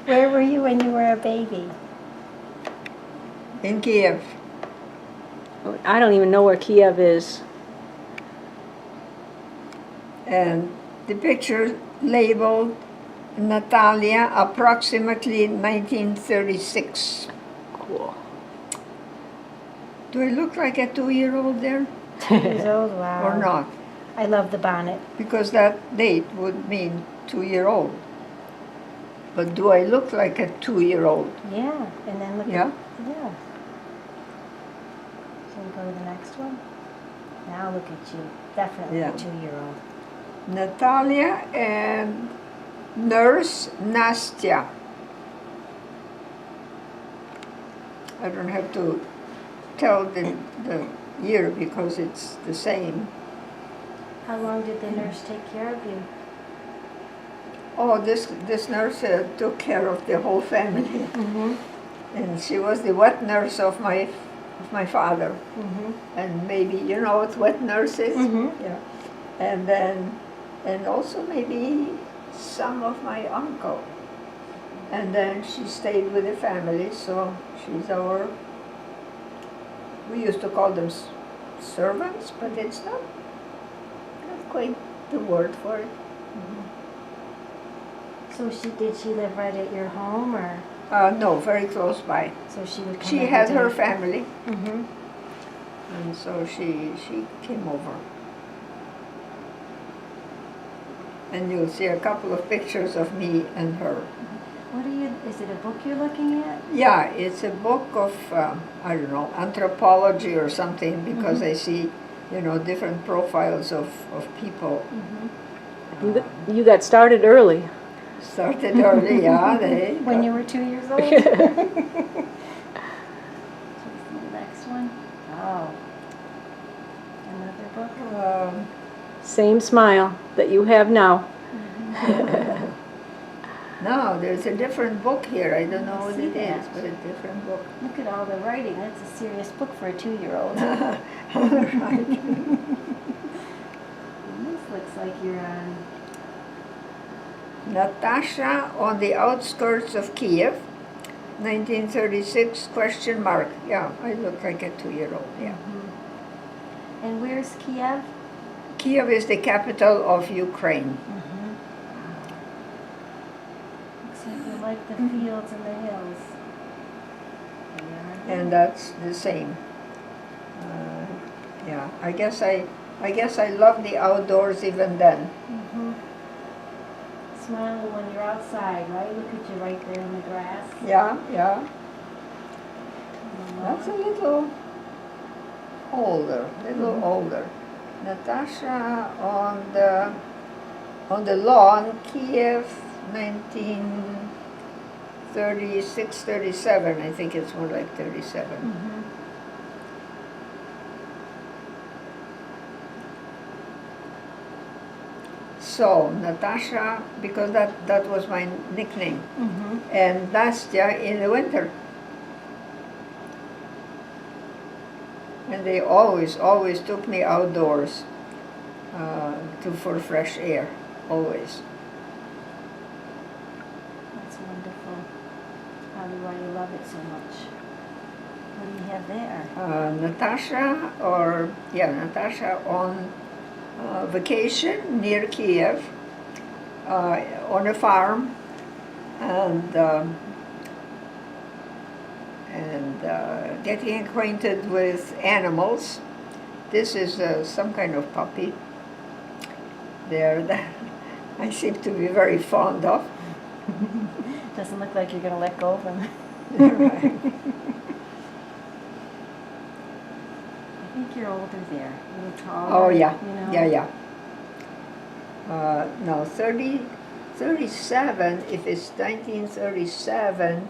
Where were you when you were a baby? In Kiev. I don't even know where Kiev is. And the picture labeled Natalia, approximately 1936. Cool. Do I look like a 2-year-old there 2 years old, wow. or not? I love the bonnet. Because that date would mean 2-year-old. But do I look like a 2-year-old? Yeah, and then look Yeah? at, yeah. Shall we go to the next one? Now look at you. Definitely Yeah. a 2-year-old. Natalia and nurse Nastya. I don't have to tell the year because it's the same. How long did the nurse take care of you? Oh, this nurse took care of the whole family. Mm-hmm. And she was the wet nurse of my father. Mm-hmm. And maybe you know what wet nurse is? Mm-hmm. Yeah. And then, and also maybe some of my uncle. And then she stayed with the family, so she's our, we used to call them servants, but it's not quite the word for it. So did she live right at your home, or No, very close by. so she would come She every had day? her family, Mm-hmm. and so she came over. And you'll see a couple of pictures of me and her. What is it a book you're looking at? Yeah, it's a book of, I don't know, anthropology or something, because Mhm. I see, different profiles of people. Mm-hmm. You got started early. Started early, yeah. When you were 2 years old? Choose the next one. Oh. Another book? Same smile that you have now. No, there's a different book here. I don't know what See it is, that. but a different book. Look at all the writing. That's a serious book for a 2-year-old. Right. This looks like you're on. Natasha on the outskirts of Kiev, 1936, question mark. Yeah, I look like a 2-year-old, yeah. Mm-hmm. And where's Kiev? Kiev is the capital of Ukraine. Mm-hmm. Looks like you like the fields and the hills. Yeah. And that's the same. Yeah, I guess I love the outdoors even then. Mm-hmm. Smile when you're outside, right? Look at you right there in the grass. Yeah, yeah. Mm-hmm. That's a little older, older. Natasha on the lawn, Kiev, 1936, 37. I think it's more like 37. Mm-hmm. So Natasha, because that was my nickname, Mm-hmm. and Nastya in the winter. And they always took me outdoors for fresh air, always. That's wonderful. Probably why you love it so much. What do you have there? Natasha on vacation near Kiev, on a farm, and getting acquainted with animals. This is some kind of puppy there that I seem to be very fond of. Doesn't look like you're going to let go of him. Right. I think you're older there. A little taller. Oh, yeah. You know? Yeah. No, 37, if it's 1937,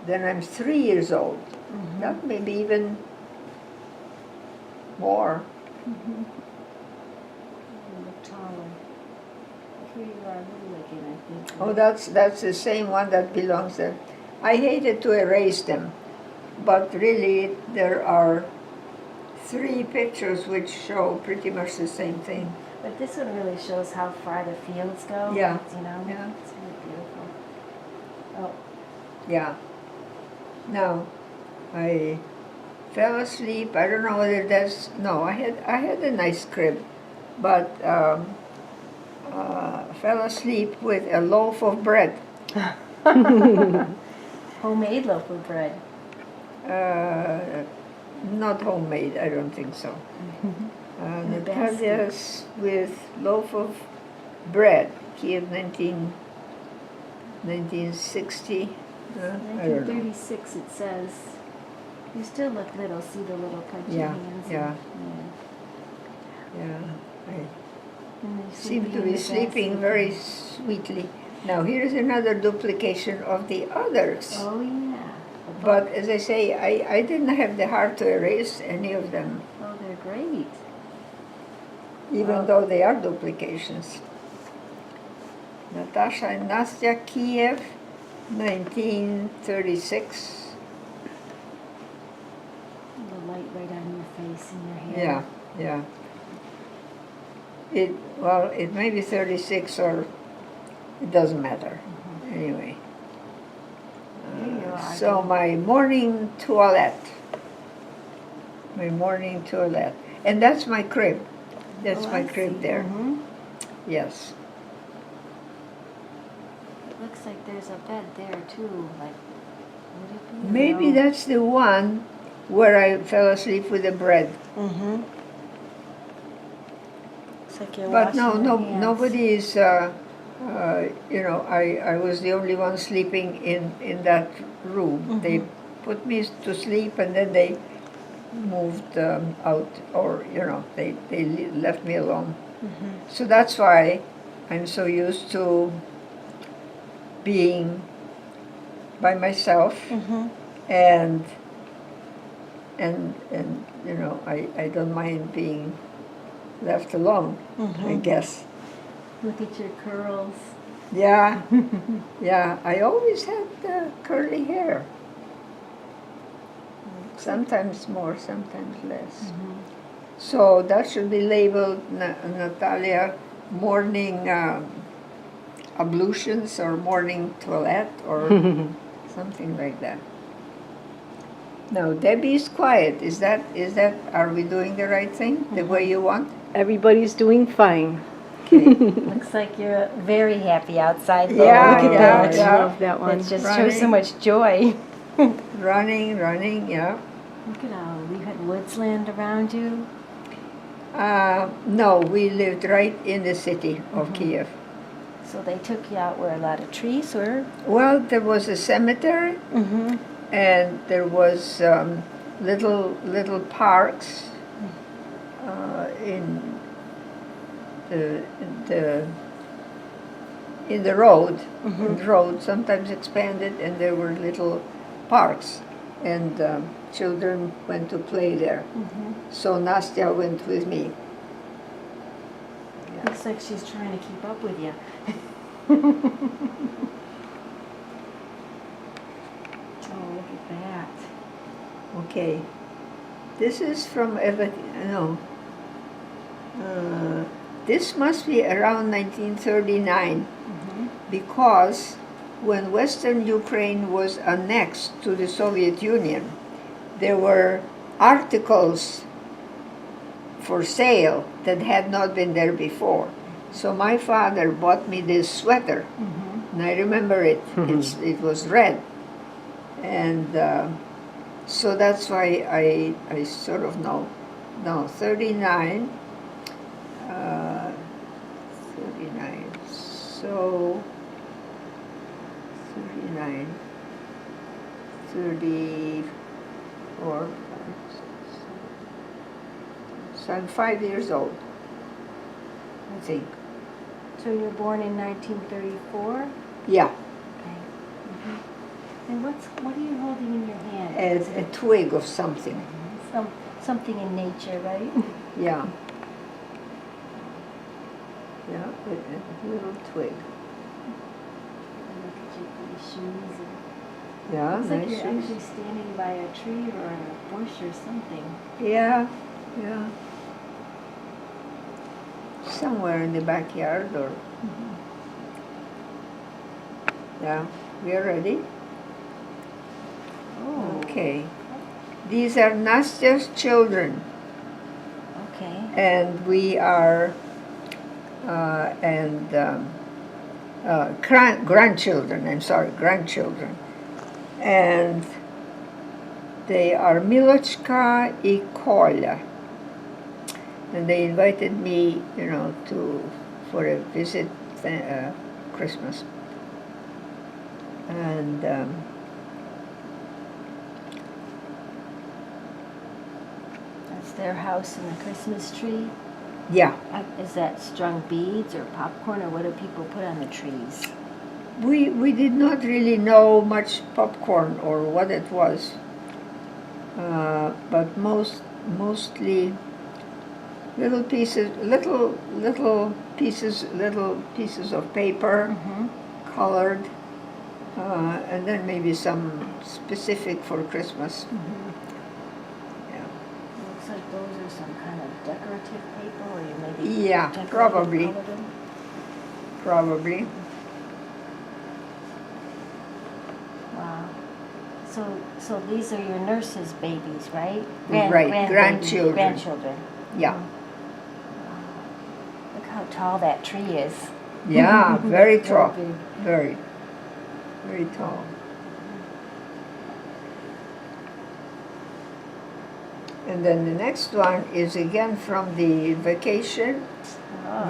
then I'm 3 years old. Mm-hmm. That may be even more. Mm-hmm. You look taller. Here you are little again, I think. Oh, that's the same one that belongs there. I hated to erase them, but really there are 3 pictures which show pretty much the same thing. But this one really shows how far the fields go. Yeah. You know? Yeah. It's really beautiful. Oh, Yeah. Now, I fell asleep. I don't know whether that's no. I had a nice crib, but fell asleep with a loaf of bread. homemade loaf of bread. Not homemade. I don't think so. In a Natalia's with loaf of bread. Kiev 1960. I don't know. 1936 it says. You still look little, see the little pudgy Yeah, hands? yeah. Yeah. Yeah. I And they seem to in be the sleeping basket. very sweetly. Now here's another duplication of the others. Oh, yeah. The But book. as I say, I didn't have the heart to erase any of them, Oh, they're great. even Well- though they are duplications. Natasha and Nastya, Kiev, 1936. The light right on your face and your Yeah, hair. yeah. It may be 36 or it doesn't matter. Anyway. There you are. So my morning toilet. My morning toilet. And that's my crib. That's Oh, my I crib see. there. Mhm. Yes. It looks like there's a bed there too. Like, would it be? Maybe No. that's the one where I fell asleep with the bread. Mm-hmm. Looks like you're But washing no, your hands. nobody is, I was the only one sleeping in that room. They put me to sleep and then they moved out, or, they left me alone. So that's why I'm so used to being by myself and I don't mind being left alone, I guess. Look at your curls. Yeah, yeah. I always had curly hair. Sometimes more, sometimes less. So that should be labeled Natalia morning ablutions or morning toilet or something like that. Now Debbie's quiet. Is that? Are we doing the right thing? The way you want? Everybody's doing fine. Okay. Looks like you're very happy outside. though. Yeah, Look at yeah, that. yeah. I love that one. It just Running. shows so much joy. Running, yeah. Look at all. You had woodsland around you. No, we lived right in the city of Kiev. So they took you out where a lot of trees were. Well, there was a cemetery, and there was little parks in the road. The road sometimes expanded, and there were little parks, and children went to play there. So Nastya went with me. Looks like she's trying to keep up with you. Oh, look at that. Okay, this is from this must be around 1939, because when Western Ukraine was annexed to the Soviet Union, there were articles for sale that had not been there before. So my father bought me this sweater, and I remember it. It was red, and so that's why I sort of know. No, 39. 39. So 39, 34. So I'm 5 years old, I think. So you were born in 1934? Yeah, Okay. And what are you holding in your hand? as a twig of something. Something in nature, right? Yeah. Yeah, a little twig. Look at your pretty shoes. Yeah, Looks like nice you're shoes. actually standing by a tree or a bush or something. Yeah, yeah. Somewhere in the backyard or. Yeah. We are ready? Oh, Okay. These are Nastya's children, okay. and we are, grandchildren, I'm sorry, grandchildren. And they are Milochka i Kolya. And they invited me, for a visit, Christmas. And That's their house and the Christmas tree. yeah, Is that strung beads or popcorn, or what do people put on the trees? we did not really know much popcorn or what it was, but mostly little pieces of paper, Mm-hmm. colored, and then maybe some specific for Christmas. Mm-hmm. Yeah. Looks like those are some kind of decorative paper, or you maybe Yeah, decorative probably. colored them. Probably. Wow. So these are your nurse's babies, right? Right, grandchildren. Grandchildren. Yeah. Wow. Look how tall that tree is. Yeah, very tall. big. Very, very tall. And then the next one is again from the vacation Oh.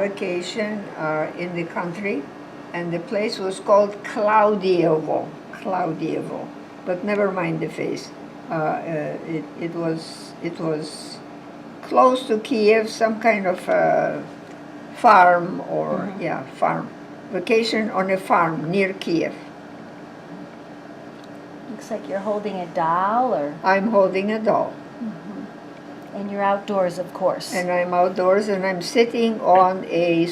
in the country, and the place was called Klaudievo. But never mind the face. It was close to Kiev, some kind of farm or farm. Vacation on a farm near Kiev. Looks like you're holding a doll, or I'm holding a doll. and you're outdoors, of course. And I'm outdoors, and I'm sitting on a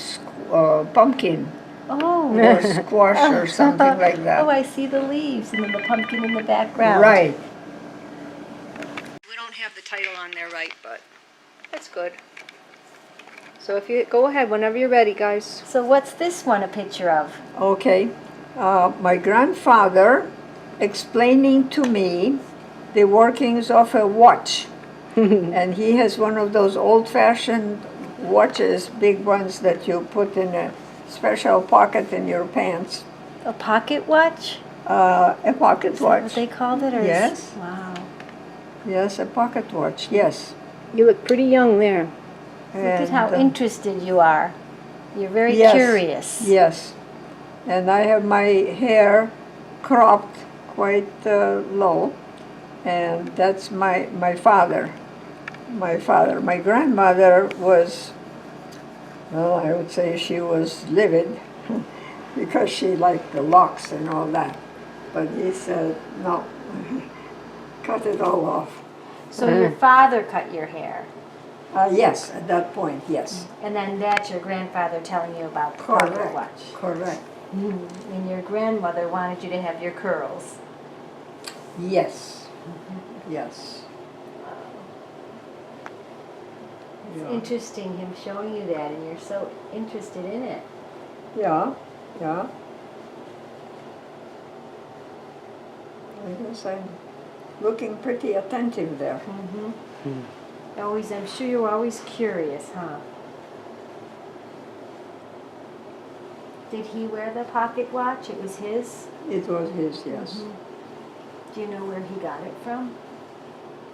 pumpkin Oh. or squash or something like that. Oh, I see the leaves and then the pumpkin in the background. Right. We don't have the title on there right, but that's good. So if you go ahead whenever you're ready, guys. So what's this one a picture of? Okay. My grandfather explaining to me the workings of a watch. And he has one of those old-fashioned watches, big ones that you put in a special pocket in your pants. A pocket watch? A pocket Is that watch. what they called it? Or Yes. Wow. Yes, a pocket watch, yes. You look pretty young there. Look at how And, interested you are. You're very yes, curious. Yes. And I have my hair cropped quite low, and that's my father. My father. My grandmother was, well, I would say she was livid because she liked the locks and all that. But he said, no, cut it all off. So your father cut your hair, Yes, at that point, yes. and then that's your grandfather telling you about the pocket Correct. watch. Correct. And your grandmother wanted you to have your curls. Yes. Yes. It's Yeah. interesting him showing you that, and you're so interested in it. Yeah, yeah. I guess I'm looking pretty attentive there. Always, I'm sure you're always curious, huh? Did he wear the pocket watch? It was his? It was his, yes. Do you know where he got it from?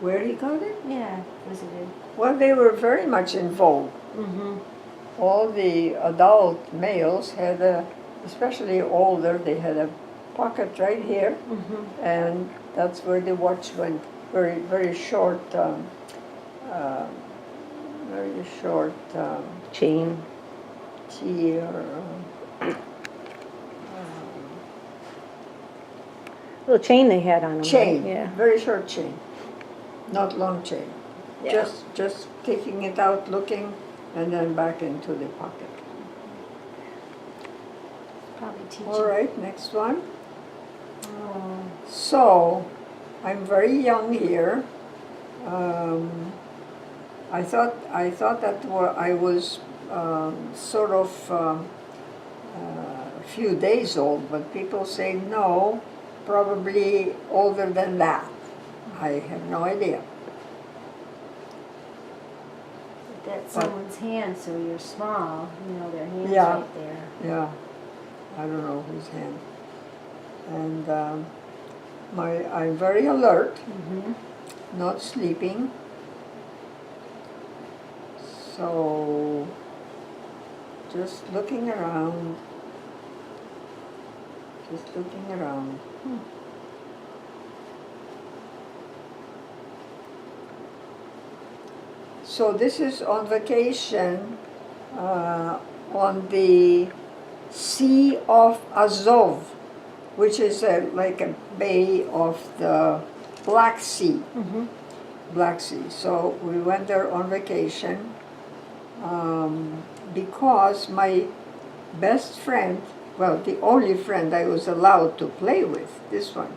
Where he got it? Yeah, visited. Well, they were very much in vogue. Mm-hmm. All the adult males had especially older, they had a pocket right here, and that's where the watch went. Very, very short, Chain. T or Little chain they had on them. chain. Right? Yeah. Very short chain, not long chain. Yeah. Just taking it out, looking, and then back into the pocket. Probably teaching. All right, next one. Oh. So, I'm very young here. I thought that I was sort of few days old, but people say no, probably older than that. I have no idea. That's someone's hand, so you're small, you know, their hand's Yeah. right there. Yeah, I don't know whose hand. And I'm very alert, not sleeping. So just looking around. Just looking around. So this is on vacation on the Sea of Azov, which is like a bay of the Black Sea. Black Sea. So we went there on vacation because my best friend, well, the only friend I was allowed to play with, this one,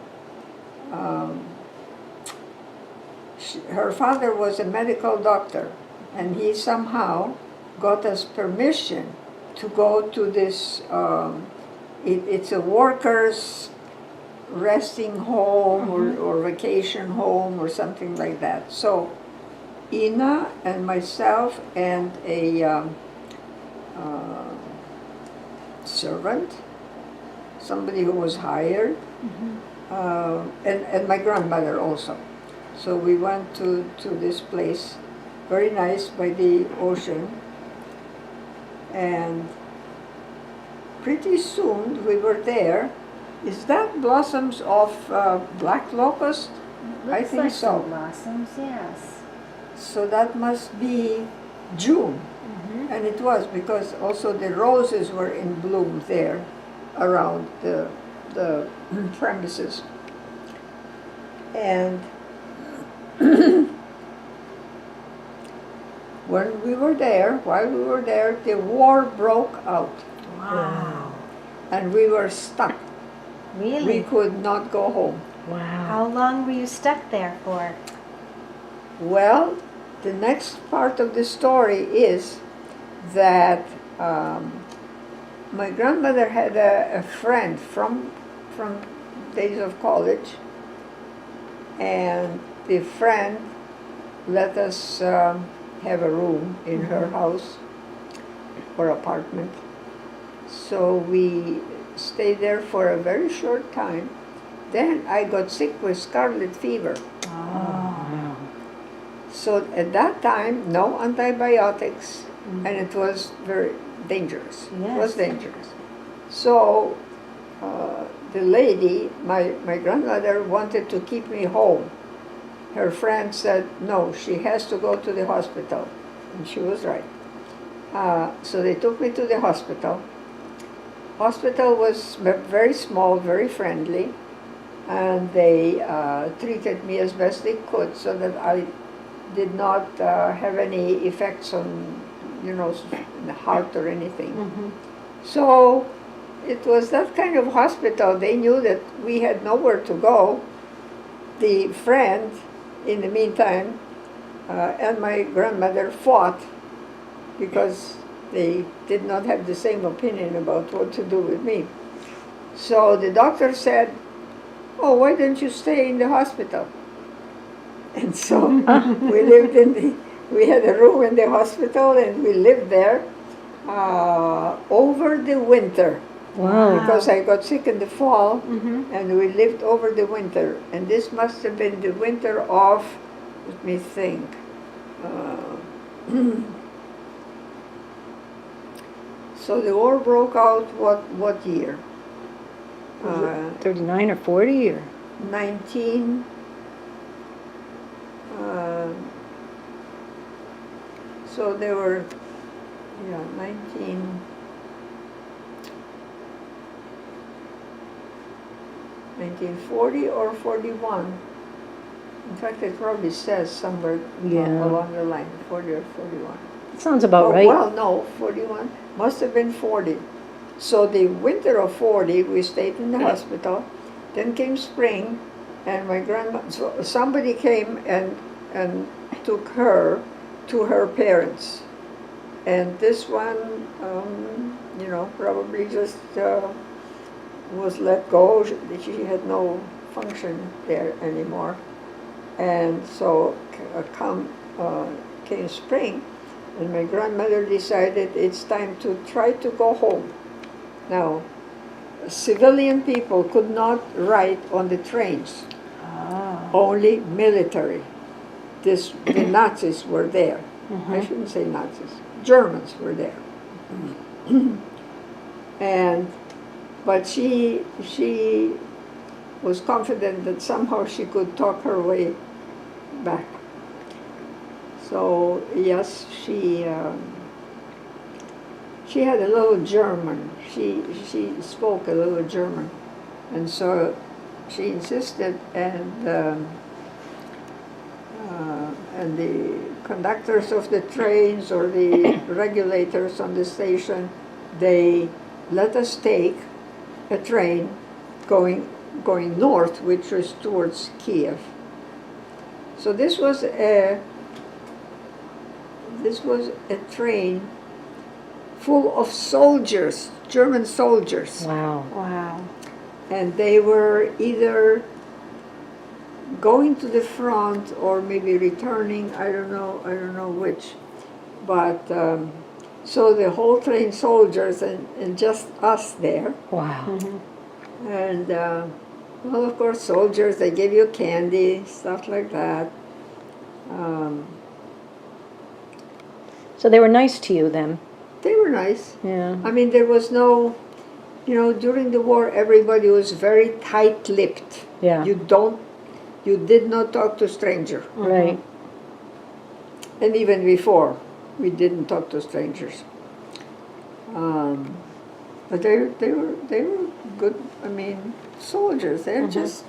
her father was a medical doctor, and he somehow got us permission to go to this, it's a workers' resting home or vacation home or something like that. So Ina and myself and a servant, somebody who was hired, and my grandmother also. So we went to this place, very nice by the ocean, and pretty soon we were there. Is that blossoms of black locust? I Looks think like so. some blossoms, yes. So that must be June. And it was, because also the roses were in bloom there around the premises. And when we were there, while we were there, the war broke out. Wow. And we were stuck. Really? We could not go home. Wow. How long were you stuck there for? Well, the next part of the story is that my grandmother had a friend from days of college, and the friend let us have a room in her house or apartment. So we stayed there for a very short time. Then I got sick with scarlet fever. Oh. So at that time, no antibiotics, and it was very dangerous. Yes. It was dangerous. So the lady, my grandmother, wanted to keep me home. Her friend said, no, she has to go to the hospital. And she was right. So they took me to the hospital. Hospital was very small, very friendly, and they treated me as best they could so that I did not have any effects on, the heart or anything. So it was that kind of hospital. They knew that we had nowhere to go. The friend, in the meantime, and my grandmother fought because they did not have the same opinion about what to do with me. So the doctor said, oh, why don't you stay in the hospital? And so we had a room in the hospital, and we lived there over the winter. Wow. Because I got sick in the fall, and we lived over the winter. And this must have been the winter of, let me think, so the war broke out what year? 39 or 40 or? 19... so they were, 1940 or 41. In fact, it probably says somewhere along the line, 40 or 41. Sounds about right. Well, no, 41. Must have been 40. So the winter of 40, we stayed in the hospital. Then came spring, and my grandma, so somebody came and took her to her parents. And this one, probably just was let go. She had no function there anymore. And so came spring, and my grandmother decided it's time to try to go home. Now, civilian people could not ride on the trains, only military. The Nazis were there. I shouldn't say Nazis. Germans were there. But she was confident that somehow she could talk her way back. So yes, she had a little German. She spoke a little German, and so she insisted, and the conductors of the trains or the regulators on the station, they let us take a train going north, which was towards Kiev. So this was a train full of soldiers, German soldiers. Wow. Wow. And they were either going to the front or maybe returning, I don't know which. But so the whole train soldiers and just us there. Wow. And well, of course, soldiers, they give you candy, stuff like that. So they were nice to you then? They were nice. Yeah. I mean, there was no, during the war, everybody was very tight-lipped. Yeah. You did not talk to stranger. Right. And even before, we didn't talk to strangers. But they were good. I mean, soldiers. They're just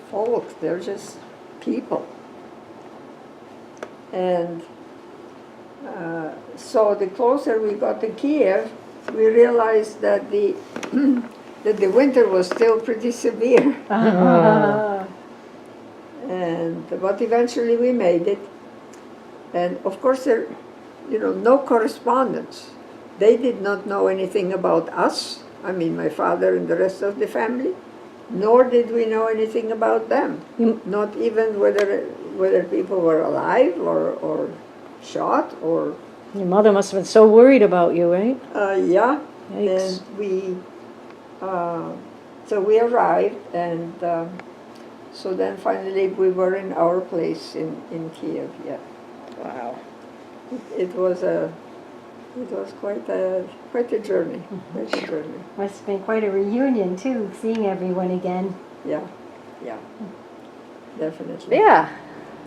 folk. They're just people. And so the closer we got to Kiev, we realized that the that the winter was still pretty severe. But eventually we made it. And of course there, no correspondence. They did not know anything about us. I mean, my father and the rest of the family. Nor did we know anything about them. Not even whether people were alive or shot or. Your mother must have been so worried about you, right? Yeah. Yikes. And so we arrived, and so then finally we were in our place in Kiev. Yeah. Wow. It was quite a journey. Quite a journey. Must have been quite a reunion too, seeing everyone again. Yeah. Definitely. Yeah.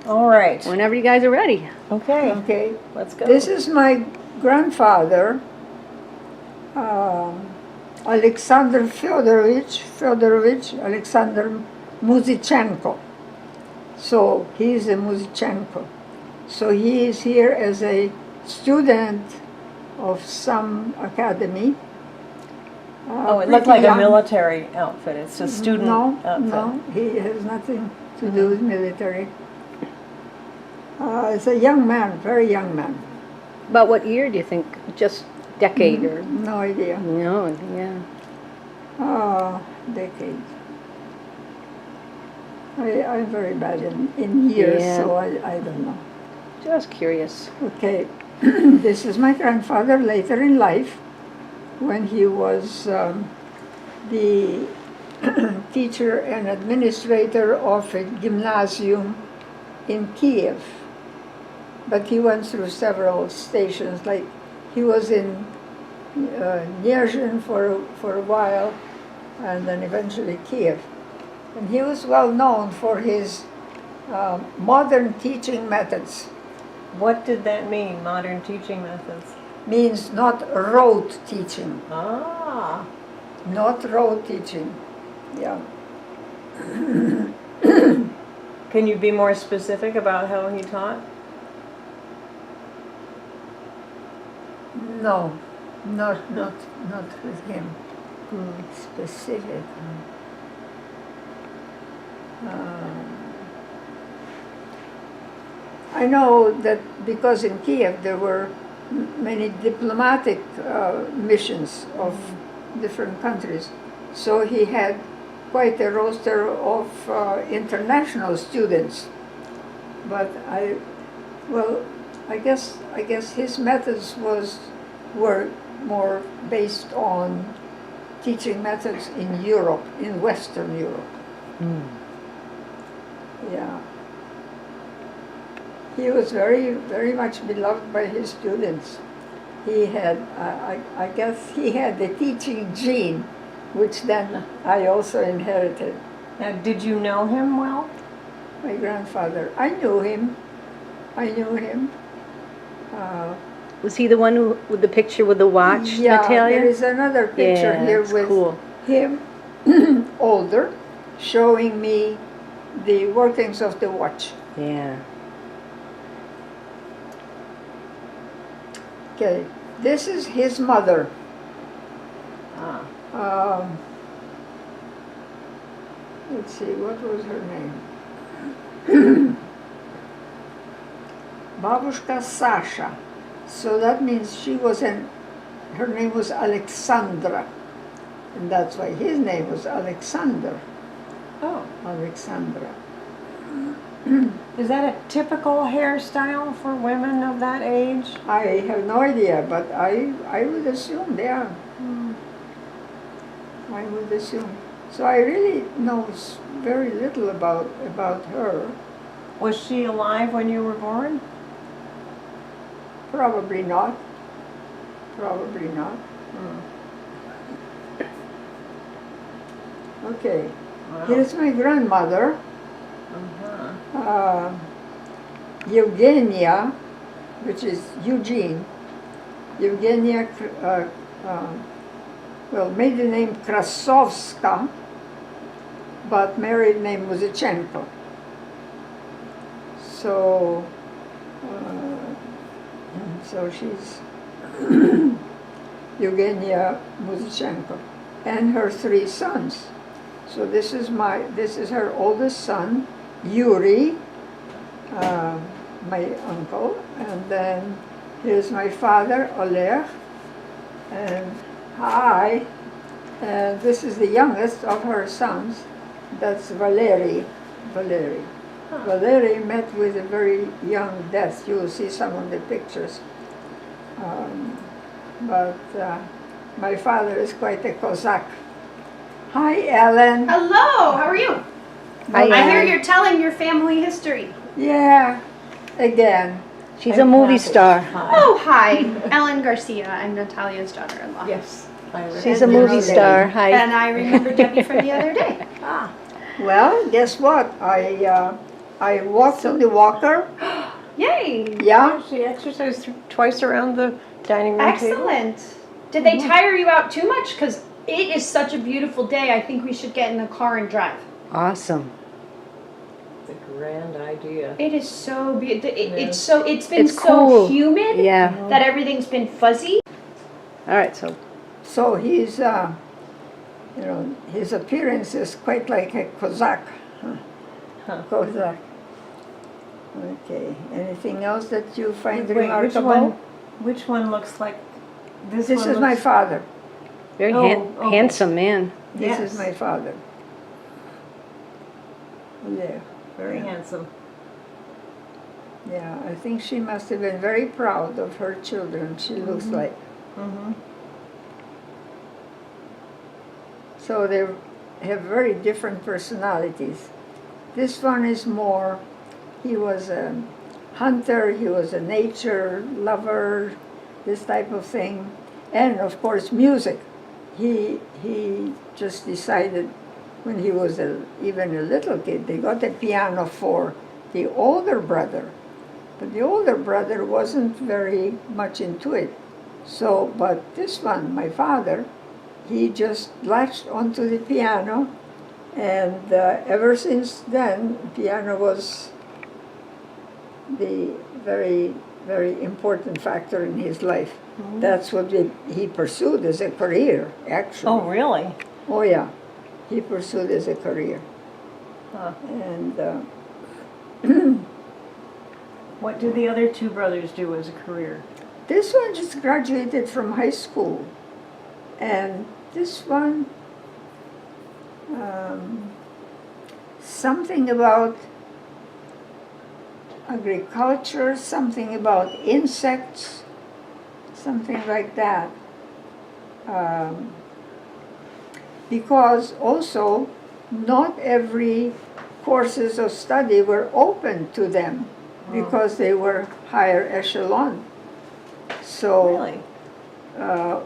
All right. Whenever you guys are ready. Okay. Okay. Let's go. This is my grandfather, Alexander Fyodorovich Alexander Muzichenko. So he is a Muzichenko. So he is here as a student of some academy. Oh, it looked like a military outfit. It's a student outfit. No, he has nothing to do with military. It's a young man, very young man. About what year do you think? Just decade or? No idea. No, yeah. Decade. I'm very bad in years, Yeah. so I don't know. Just curious. Okay, this is my grandfather later in life, when he was the teacher and administrator of a gymnasium in Kiev. But he went through several stations, like he was in Nyezhin for a while, and then eventually Kiev. And he was well known for his modern teaching methods. What did that mean, modern teaching methods? Means not rote teaching. Ah. Not rote teaching. Yeah. Can you be more specific about how he taught? No, not with him. Specific. I know that because in Kiev there were many diplomatic missions of different countries. So he had quite a roster of international students. But I guess his methods were more based on teaching methods in Europe, in Western Europe. Yeah. He was very, very much beloved by his students. He had, I guess he had the teaching gene, which then I also inherited. Now, did you know him well? My grandfather, I knew him. Was he the one who, with the picture with the watch, Yeah, Natalia? there is another picture Yeah, here it's with cool. him, older, showing me the workings of the watch. Yeah. Okay, this is his mother. Ah. Let's see, what was her name? Babushka Sasha. So that means her name was Alexandra. And that's why his name was Alexander. Oh. Alexandra. Is that a typical hairstyle for women of that age? I have no idea, but I would assume they are. I would assume. So I really know very little about her. Was she alive when you were born? Probably not. Probably not. Okay. Wow. Here's my grandmother, Uh-huh. Eugenia, which is Eugene. Eugenia, maiden name Krasovska, but married name Muzichenko. So she's Eugenia Muzichenko, and her 3 sons. So this is her oldest son, Yuri, my uncle, and then here's my father, Oleg, and and this is the youngest of her sons. That's Valery. Valery met with a very young death. You will see some of the pictures. But my father is quite a Cossack. Hi, Ellen. Hello, how are you? Hi, I hear Ellen. you're telling your family history. Yeah, again. She's a movie star. Hi. Oh, hi. Ellen Garcia. I'm Natalia's daughter-in-law. Yes. She's a And you movie know star. Hi. And I remember Debbie from the other day. Well, guess what? I walked on the walker. Yay. Yeah. She exercised twice around the dining room table. Excellent. Did they tire you out too much? Because it is such a beautiful day. I think we should get in the car and drive. Awesome. It's a grand idea. It is so beautiful. Yes. It's been It's so cool. humid Yeah. that everything's been fuzzy. All right, so So he's, his appearance is quite like a Cossack. Cossack. Okay. Anything else that you find Wait, remarkable? which one looks like this? This one is my looks- father. very okay. handsome man. This Yes. is my father. There. Very Yeah. handsome. Yeah, I think she must have been very proud of her children, she looks like. Mm-hmm. So they have very different personalities. This one is more, he was a hunter, he was a nature lover, this type of thing. And of course music. He just decided when he was even a little kid, they got a piano for the older brother. But the older brother wasn't very much into it. So, but this one, my father, he just latched onto the piano, and ever since then, piano was the very, very important factor in his life. Mm-hmm. That's what he pursued as a career, actually. Oh, really? Oh, yeah. He pursued as a career. Huh. And What did the other 2 brothers do as a career? this one just graduated from high school. And this one, something about agriculture, something about insects, something like that. Because also, not every courses of study were open to them because they were higher echelon. So, Really?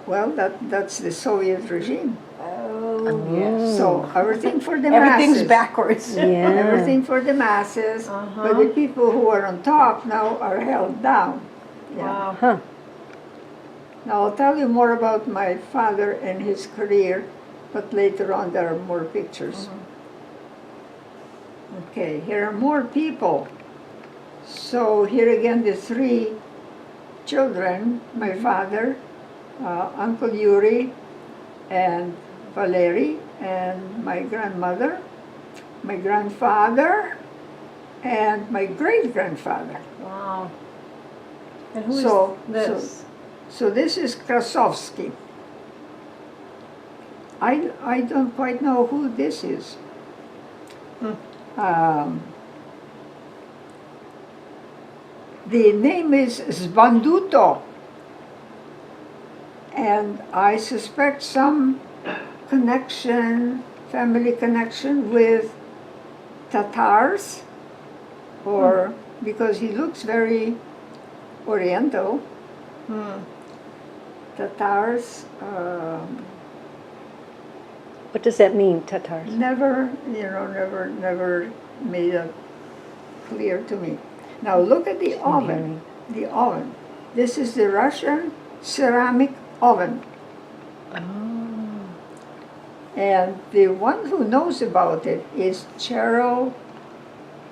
well, that's the Soviet regime. Oh, yes. So everything for the Everything's masses. backwards. Yeah. Everything for the masses, but the people who are on top now are held down. Yeah. Wow. Huh. Now I'll tell you more about my father and his career, but later on there are more pictures. Okay, here are more people. So here again the three children, my father, Uncle Yuri, and Valery, and my grandmother, my grandfather, and my great-grandfather. Wow. And who is So- this? So this is Krasovsky. I don't quite know who this is. The name is Zbanduto, and I suspect some connection, family connection with Tatars, or because he looks very Oriental. Tatars, What does that mean, Tatars? never made that clear to me. Now look at the oven. The oven. This is the Russian ceramic oven. And the one who knows about it is Cheryl,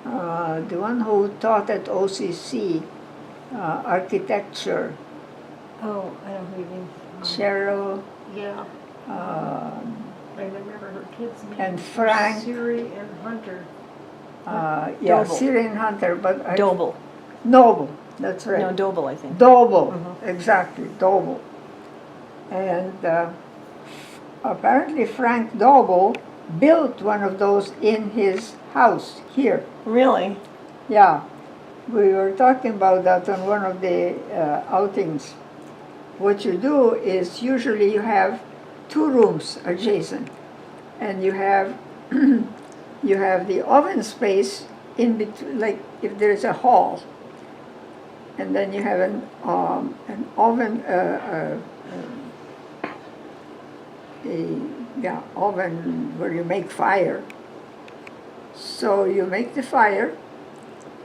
the one who taught at OCC, architecture. Oh, I don't know who you mean. Cheryl, Yeah, I remember her kids' names. and Frank. Siri and Hunter. Yeah, Doble. Syrian Hunter, but Doble. Noble, that's right. No, Doble, I think. Doble, exactly, Doble. And apparently Frank Doble built one of those in his house here. Really? Yeah, we were talking about that on one of the outings. What you do is usually you have two rooms adjacent, and you have you have the oven space in between, like if there is a hall, and then you have an oven oven where you make fire. So you make the fire,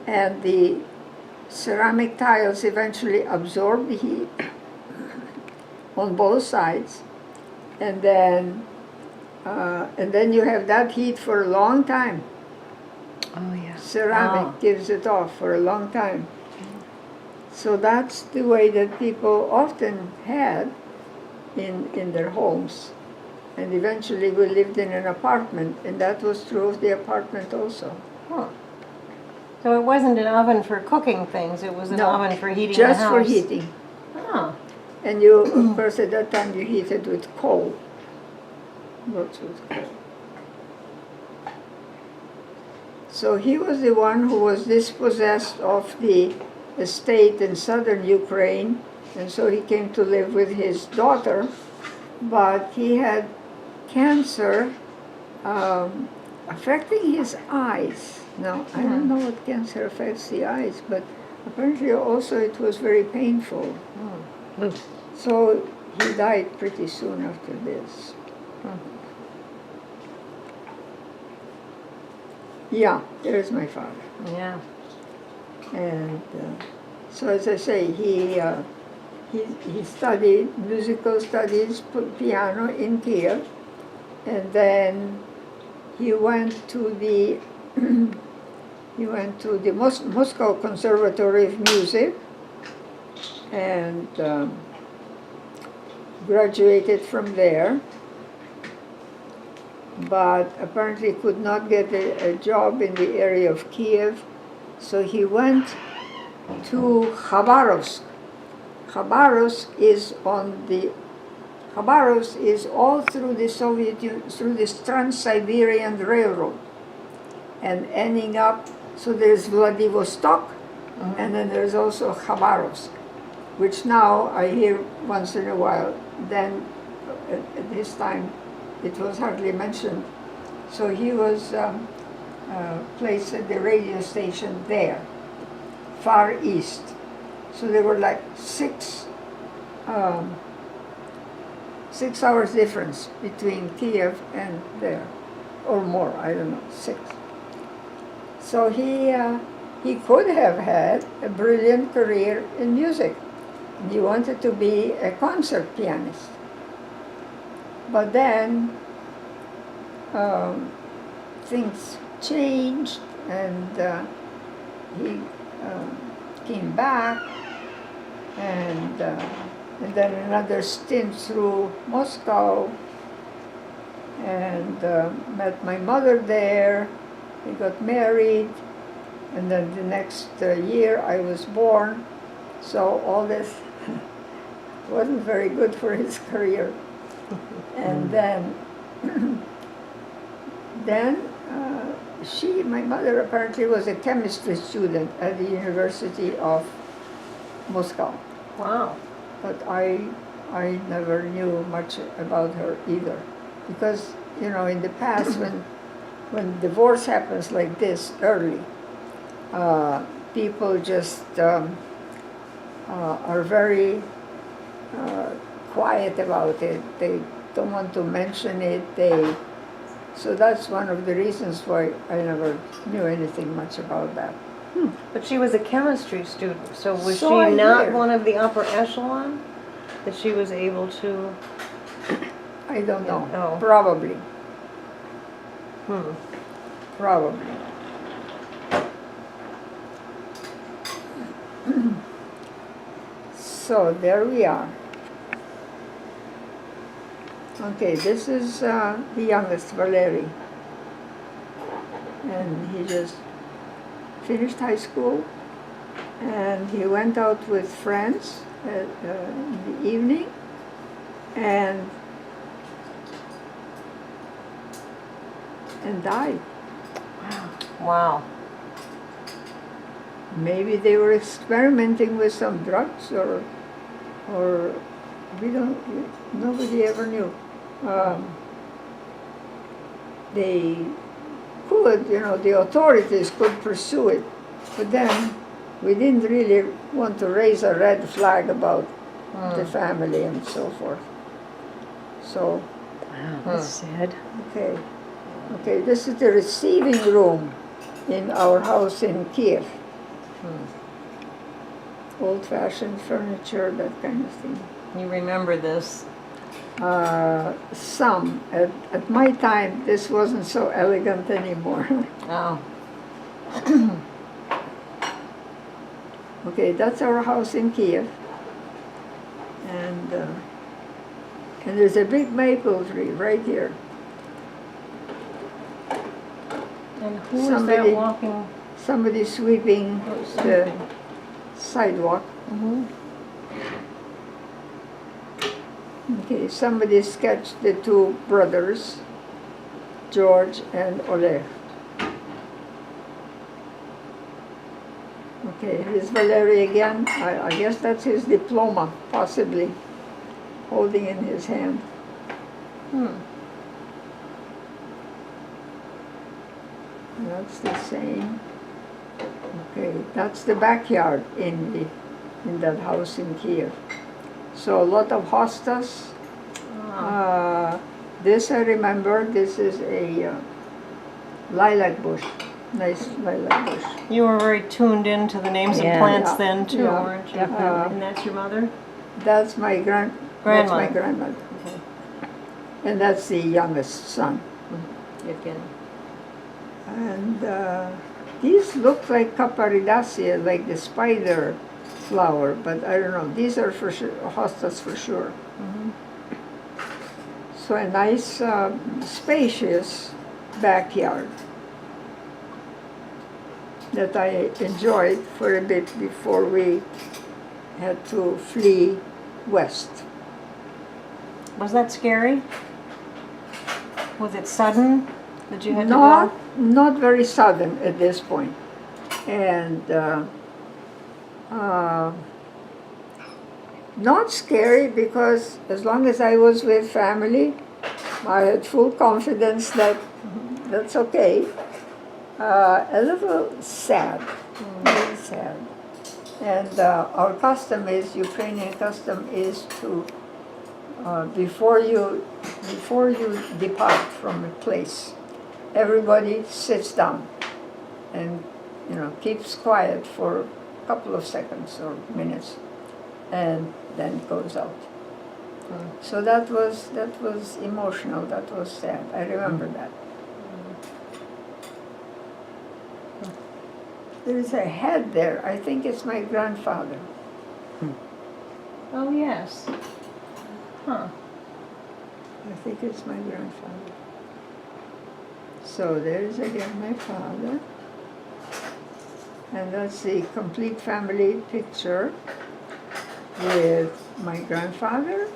and the ceramic tiles eventually absorb the heat on both sides, and then you have that heat for a long time. Oh, yeah. Ceramic gives it off for a long time. So that's the way that people often had in their homes. And eventually we lived in an apartment, and that was true of the apartment also. So it wasn't an oven for cooking things, it was an No, oven for heating just the house? for heating. Oh, And you, of course, at that time you heated with coal. Lots with coal. So he was the one who was dispossessed of the estate in southern Ukraine, and so he came to live with his daughter, but he had cancer affecting his eyes. Now, I don't know what cancer affects the eyes, but apparently also it was very painful. So he died pretty soon after this. Yeah, there's my father. yeah. And so, as I say, he studied musical studies, piano in Kiev, and then he went to the Moscow Conservatory of Music and graduated from there, but apparently could not get a job in the area of Kiev, so he went to Khabarovsk, Khabarovsk is all through the Soviet Union, through this Trans-Siberian Railroad, and ending up. So there's Vladivostok, and then there's also Khabarovsk, which now I hear once in a while. Then at this time, it was hardly mentioned. So he was placed at the radio station there, far east. So there were like 6 hours difference between Kiev and there, or more, I don't know, 6. So he could have had a brilliant career in music. He wanted to be a concert pianist. But then things changed, and he came back, and then another stint through Moscow, and met my mother there. He got married, and then the next year I was born. So all this wasn't very good for his career. And then my mother apparently was a chemistry student at the University of Moscow. Wow. But I never knew much about her either, because in the past when divorce happens like this early, people just are very quiet about it. They don't want to mention it. So that's one of the reasons why I never knew anything much about that. But she was a chemistry student, so was So I she not hear. one of the upper echelon? That she was able to... I don't know. Oh. Probably. Hmm. Probably. So there we are. Okay, this is the youngest, Valery. And he just finished high school, and he went out with friends in the evening, and died. Wow. Maybe they were experimenting with some drugs, or nobody ever knew. They could, the authorities could pursue it, but then we didn't really want to raise a red flag about the family and so forth. So, Wow, that's sad. okay, this is the receiving room in our house in Kiev. Old-fashioned furniture, that kind of thing. You remember this? Some. At my time, this wasn't so elegant anymore. Oh. Okay, that's our house in Kiev. And there's a big maple tree right here. And who is Somebody- that walking? Somebody sweeping the sidewalk. Okay, somebody sketched the 2 brothers, George and Oleg. Okay, here's Valery again. I guess that's his diploma, possibly, holding in his hand. That's the same. Okay, that's the backyard in that house in Kiev. So a lot of hostas. This I remember. This is a lilac bush, nice lilac bush. You were very tuned in to the names Yeah. of plants Yeah. then too, Yeah. weren't you? Definitely. And that's your mother? That's my That's my Grandmother. grandmother. And that's the youngest son. Again. And these look like Caparidaceae, like the spider flower, but I don't know. These are for sure hostas for sure. So a nice, spacious backyard that I enjoyed for a bit before we had to flee west. Was that scary? Was it sudden that you had to Not, go? not very sudden at this point. And not scary because as long as I was with family, I had full confidence that that's okay. A little sad, a little sad. And our custom is, Ukrainian custom is to, before you depart from a place, everybody sits down and keeps quiet for a couple of seconds or minutes, and then goes out. So that was emotional. That was sad. I remember that. There is a head there. I think it's my grandfather. Oh, yes. Huh. I think it's my grandfather. So there's again my father. And that's the complete family picture with my grandfather,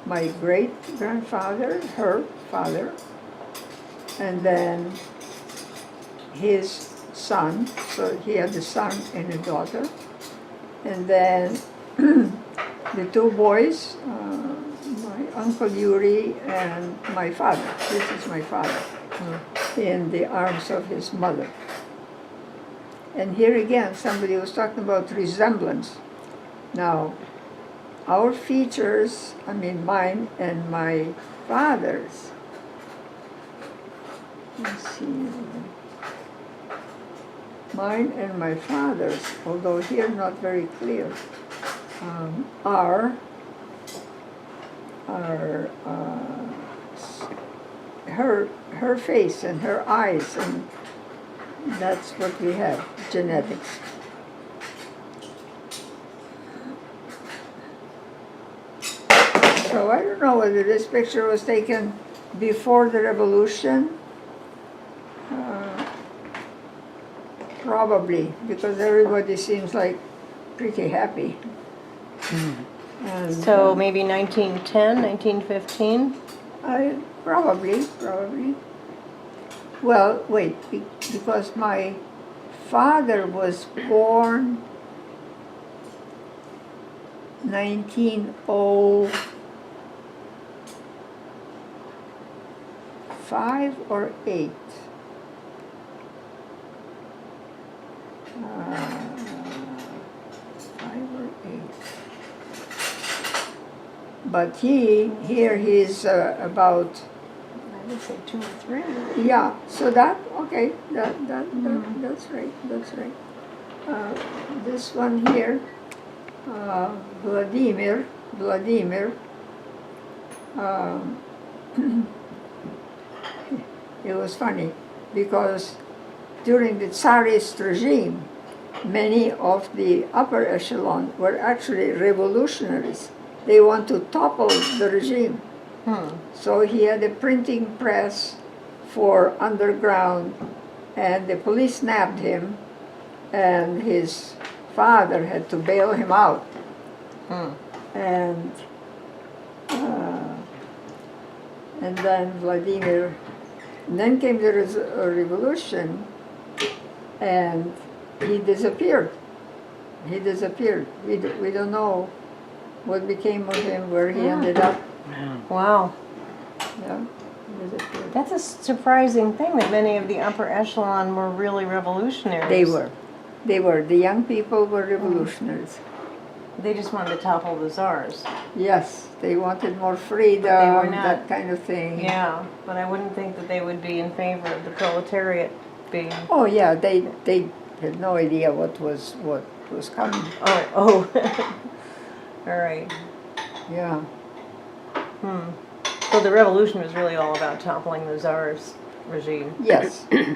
my great-grandfather, her father, and then his son. So he had a son and a daughter. And then the two boys, my Uncle Yuri and my father. This is my father, in the arms of his mother. And here again, somebody was talking about resemblance. Now, our features, I mean mine and my father's, let's see, mine and my father's, although here not very clear, are her face and her eyes, and that's what we have, genetics. So I don't know whether this picture was taken before the revolution. Probably, because everybody seems like pretty happy. And, So maybe 1910, 1915? Probably. Well, wait, because my father was born 1905 or 8. 5 or 8. But he's about, I would say 2 or 3. yeah, so that's right, that's right. This one here, Vladimir, it was funny because during the Tsarist regime, many of the upper echelon were actually revolutionaries. They want to topple the regime. So he had a printing press for underground, and the police nabbed him, and his father had to bail him out. And then Vladimir, and then came the revolution, and he disappeared. We don't know what became of him, where he ended up. Wow. Yeah, he disappeared. That's a surprising thing that many of the upper echelon were really revolutionaries. They were. The young people were revolutionaries. They just wanted to topple the czars. Yes, they wanted more freedom, They were not. that kind of thing. Yeah, but I wouldn't think that they would be in favor of the proletariat being... Oh yeah, they had no idea what was coming. Oh. All right. Yeah. So the revolution was really all about toppling the czar's regime. Yes. Yeah.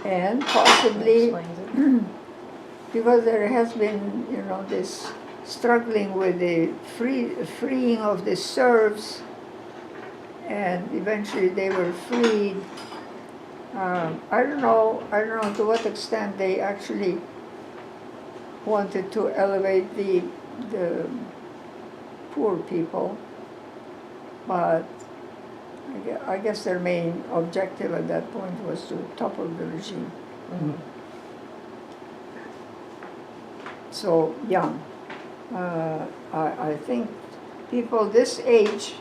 And That possibly explains it. because there has been, this struggling with the freeing of the serfs, and eventually they were freed. I don't know to what extent they actually wanted to elevate the poor people, but I guess their main objective at that point was to topple the regime. So young. I think people this age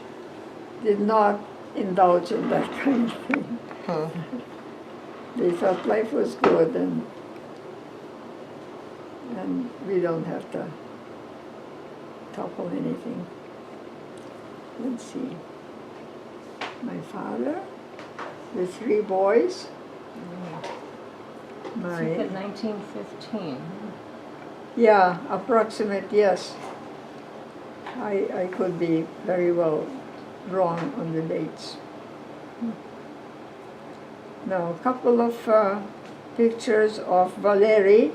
did not indulge in that kind of thing. They thought life was good and we don't have to topple anything. Let's see. My father, the 3 boys. You put 1915. Yeah, approximate, yes. I could be very well wrong on the dates. Now, a couple of pictures of Valeri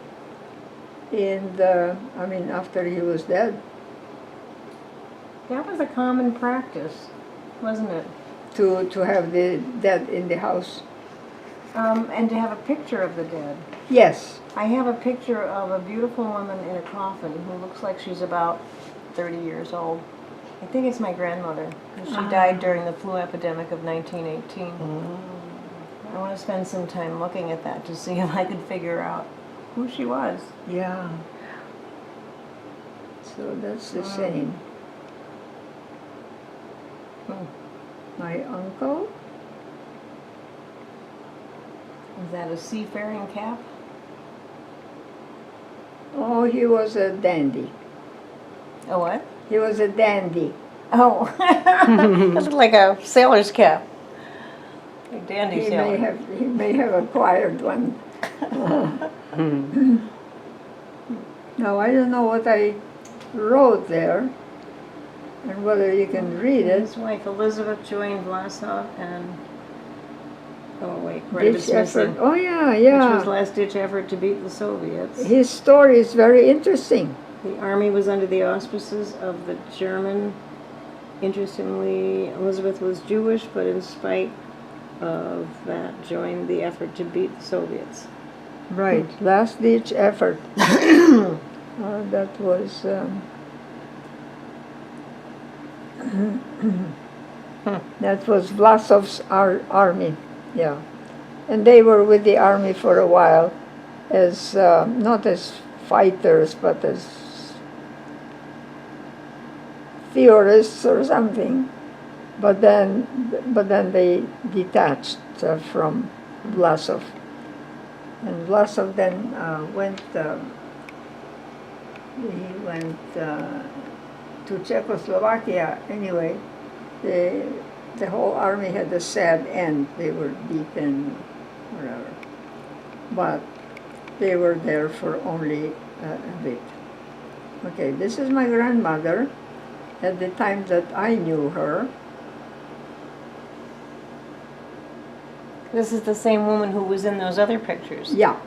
after he was dead. That was a common practice, wasn't it? To have the dead in the house. And to have a picture of the dead. Yes. I have a picture of a beautiful woman in a coffin who looks like she's about 30 years old. I think it's my grandmother. She died during the flu epidemic of 1918. I want to spend some time looking at that to see if I could figure out who she was. Yeah. So that's the same. My uncle. Is that a seafaring cap? Oh, he was a dandy. A what? He was a dandy. Oh, that's like a sailor's cap. A dandy He sailor. may have acquired one. Now I don't know what I wrote there, and whether you can read it. His wife Elizabeth joined Vlasov and Ditch effort. Oh yeah, which yeah. was last-ditch effort to beat the Soviets. His story is very interesting. The army was under the auspices of the German. Interestingly, Elizabeth was Jewish, but in spite of that, joined the effort to beat the Soviets. Right, last ditch effort. That was. That was Vlasov's army, yeah, and they were with the army for a while, as not as fighters, but as theorists or something. But then they detached from Vlasov. And Vlasov then went to Czechoslovakia. Anyway, the whole army had a sad end. They were beaten, whatever. But they were there for only a bit. Okay, this is my grandmother at the time that I knew her. This is the same woman who was in those other pictures. Yeah.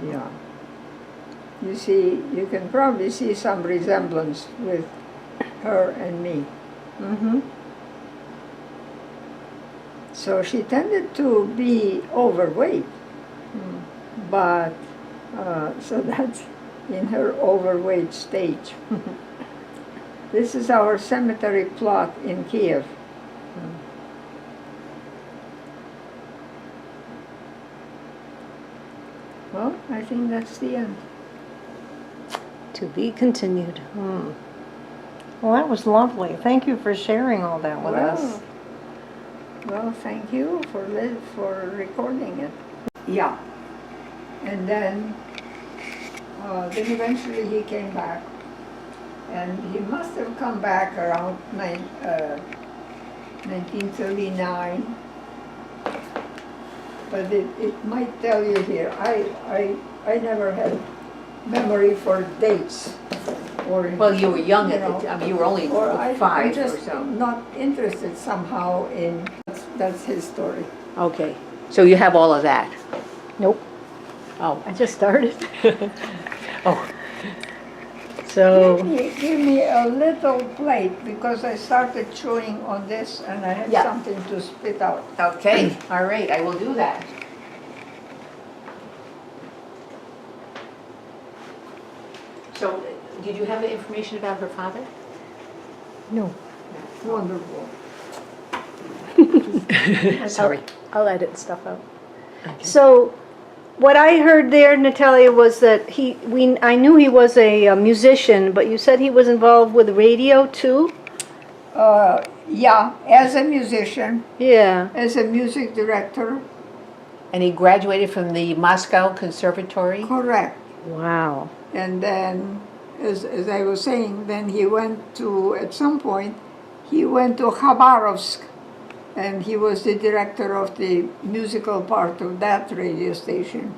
Yeah. You see, you can probably see some resemblance with her and me. Mm-hmm. So she tended to be overweight, but so that's in her overweight stage. This is our cemetery plot in Kiev. Well, I think that's the end. To be continued. Well, that was lovely. Thank you for sharing all that with us. Well, thank you for recording it. Yeah. And then eventually he came back. And he must have come back around 1939. But it might tell you here. I never had memory for dates. Well, you were young at the time. You were only I'm 5 just or so. not interested somehow in. That's his story. Okay. So you have all of that? Nope. Oh. I just started. Oh. So. Give me a little plate because I started chewing on this and I had something to spit out. Okay. All right. I will do that. did you have the information about her father? No. Wonderful. Sorry. I'll edit stuff out. So, what I heard there, Natalia, was that I knew he was a musician, but you said he was involved with radio too? Yeah, as a musician, Yeah. as a music director, And he graduated from the Moscow Conservatory? correct. Wow. And then, as I was saying, then he went to, at some point, he went to Khabarovsk, and he was the director of the musical part of that radio station.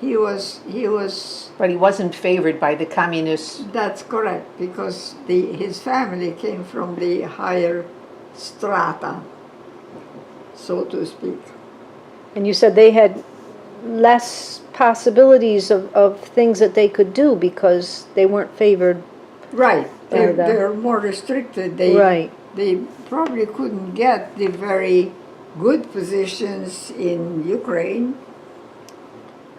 He was, But he wasn't favored by the communists. that's correct, because his family came from the higher strata, so to speak. And you said they had less possibilities of things that they could do because they weren't favored. Right, By the- they're more restricted. Right. They probably couldn't get the very good positions in Ukraine.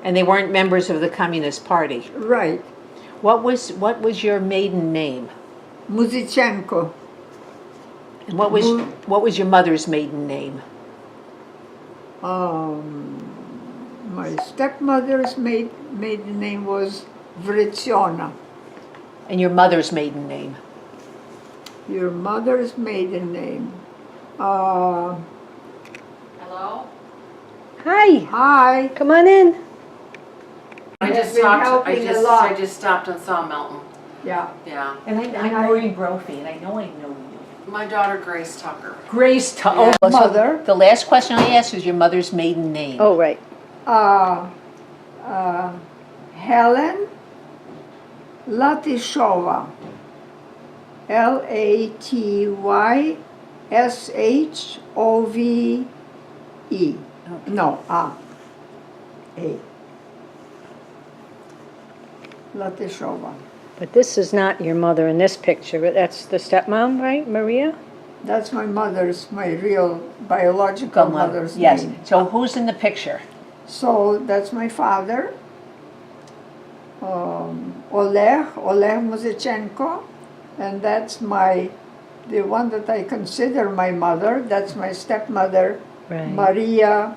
And they weren't members of the Communist Party. Right, What was your maiden name? Muzichenko. And what was your mother's maiden name? My stepmother's maiden name was Vretsiona. And your mother's maiden name? Your mother's maiden name. Hello? Hi, Hi. come on in. I Has just been talked, helping a lot. I just stopped and saw Melton. Yeah. Yeah. And I'm Maureen Brophy, and I know you. My daughter Grace Tucker. Grace Yeah. Oh, so Mother. the last question I asked was your mother's maiden name. Oh, right. Helen Latishova. Latyshove. No, A. Latishova. But this is not your mother in this picture. That's the stepmom, right, Maria? That's my real biological mother's Yes. name. So who's in the picture? So that's my father, Oleg Muzichenko, and that's the one that I consider my mother. That's my stepmother, Right. Maria.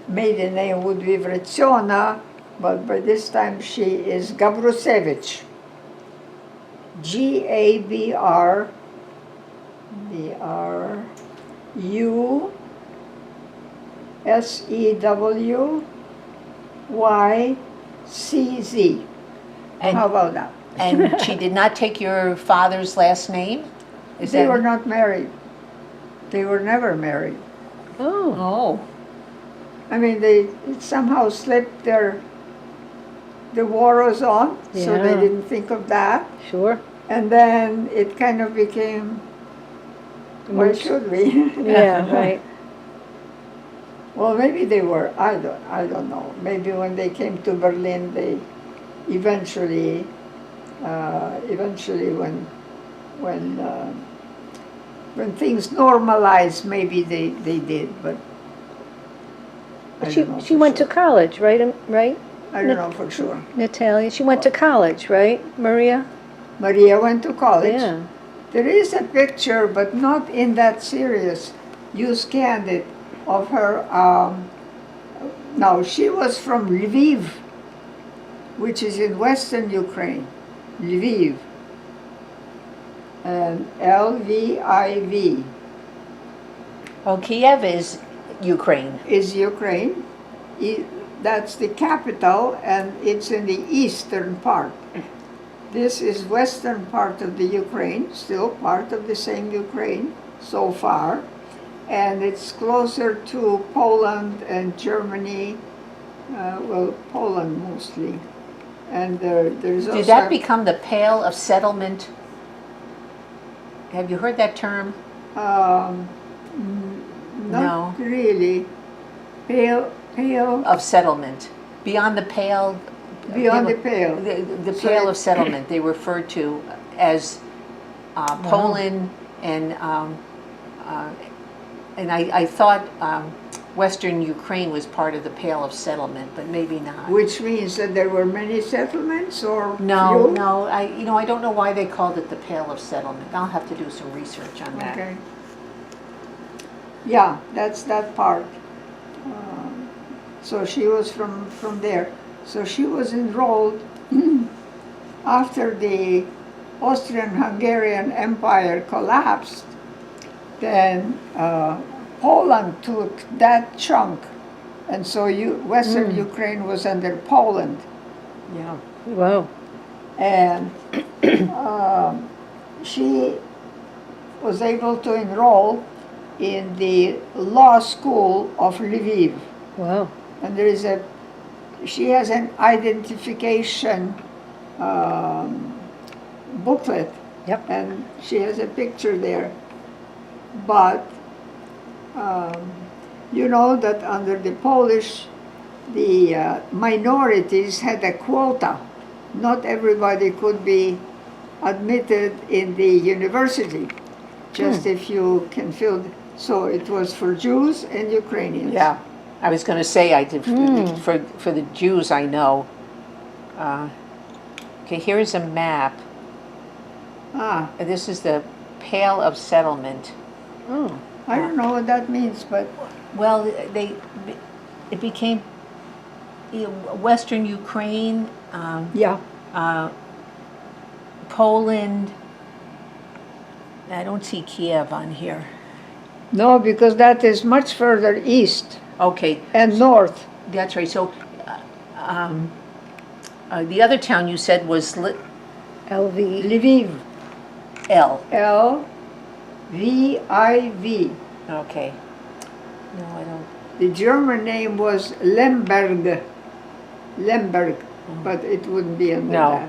Maiden name would be Vretsiona, but by this time she is Gabrusevich. Gabrusevych. And, How about that? and she did not take your father's last name? They were not married. They were never married. Oh, Oh. I mean, it somehow slipped the war was on, so they Yeah. didn't think of that. sure. And then it kind of became, why Moot. should we? Yeah, right. Well, maybe they were, I don't know. Maybe when they came to Berlin, they eventually when things normalized, maybe they did, but I don't know She for went sure. to college, right? Right, I don't know for sure. Natalia? She went to college, right, Maria? Maria went to college. Yeah. There is a picture, but not in that series. You scanned it of her. Now, she was from Lviv, which is in western Ukraine. Lviv. And Lviv Oh, Kiev is Ukraine. is Ukraine. That's the capital, and it's in the eastern part. This is western part of the Ukraine, still part of the same Ukraine so far. And it's closer to Poland and Germany, Poland mostly. And there's also... Did that become the Pale of Settlement? Have you heard that term? Not really. Pale Of settlement. Beyond the Pale? beyond the pale. The So Pale it- of Settlement, they referred to as Poland and I thought Western Ukraine was part of the Pale of Settlement, but maybe not. Which means that there were many settlements or No, few? no, I don't know why they called it the Pale of Settlement. I'll have to do some research on that. Okay. Yeah, that's that part. So she was from there. So she was enrolled after the Austrian-Hungarian Empire collapsed. Then Poland took that chunk, and so Western Ukraine was under Poland. Yeah. Wow. And she was able to enroll in the law school of Lviv. Wow. And she has an identification booklet. Yep. And she has a picture there. But you know that under the Polish, the minorities had a quota. Not everybody could be admitted in the university, just if you can fill. So it was for Jews and Ukrainians. Yeah. I was going to say, I did for the Jews I know. Okay, here is a map. Ah, This is the Pale of Settlement. Oh. I don't know what that means, but Well, it became Western Ukraine, yeah. Poland. I don't see Kiev on here. No, because that is much further east Okay, and north. that's right. So the other town you said was LV. Lviv. L. L-V-I-V. Okay. No, I don't. The German name was Lemberg. Lemberg, but it wouldn't be under No. that.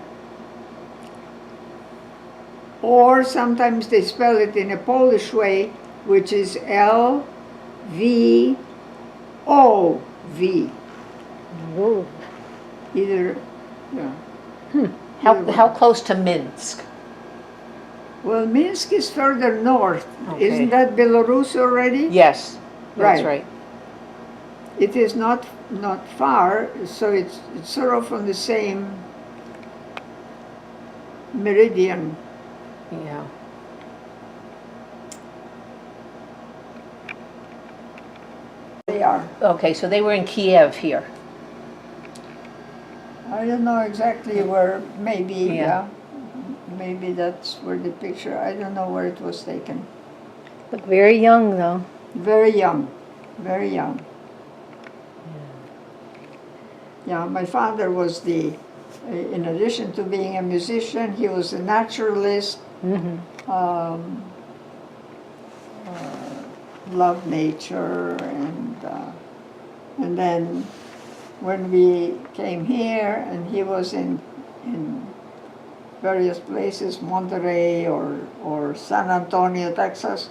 Or sometimes they spell it in a Polish way, which is L-V-O-V. Whoa. Either, yeah. How close to Minsk? Well, Minsk is further north. Okay. Isn't that Belarus already? Yes, that's Right. right. It is not far, so it's sort of on the same meridian. Yeah. They are. Okay, so they were in Kiev here. I don't know exactly where, maybe, Yeah. maybe that's where the picture, I don't know where it was taken. Look very young though. Very young, very young. Yeah, my father was in addition to being a musician, he was a naturalist, loved nature, and then when we came here, and he was in various places, Monterey or San Antonio, Texas,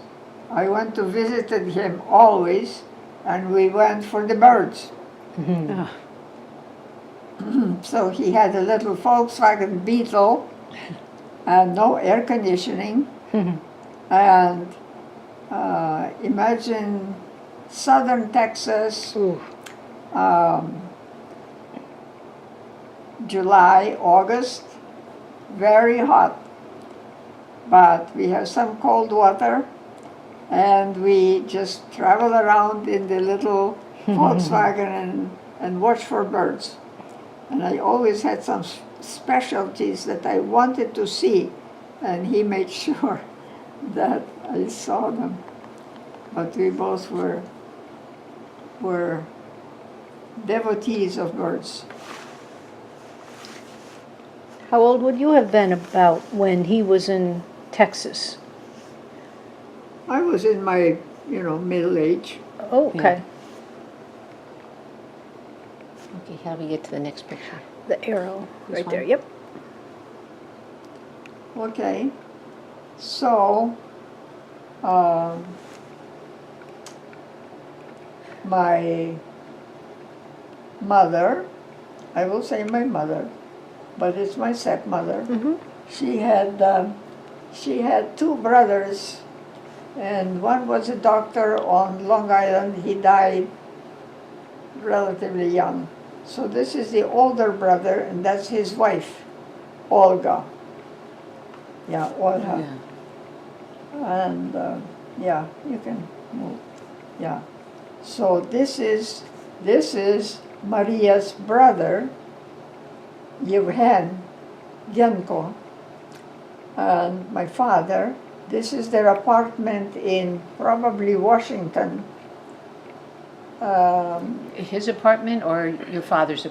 I went to visit him always, and we went for the birds. So he had a little Volkswagen Beetle, and no air conditioning, and imagine southern Texas, July, August, very hot, but we have some cold water, and we just travel around in the little Volkswagen and watch for birds. And I always had some specialties that I wanted to see, and he made sure that I saw them. But we both were devotees of birds. How old would you have been about when he was in Texas? I was in my, middle age. Oh, okay. Okay, how do we get to the next picture? The arrow This right there. one? Yep. Okay, so my mother, I will say my mother, but it's my stepmother. She had two brothers, and one was a doctor on Long Island. He died relatively young. So this is the older brother, and that's his wife, Olga. Yeah, Olga. Yeah. And yeah, you can move. Yeah. So this is Maria's brother, Yevhen Genko, and my father. This is their apartment in probably Washington. His apartment or your father's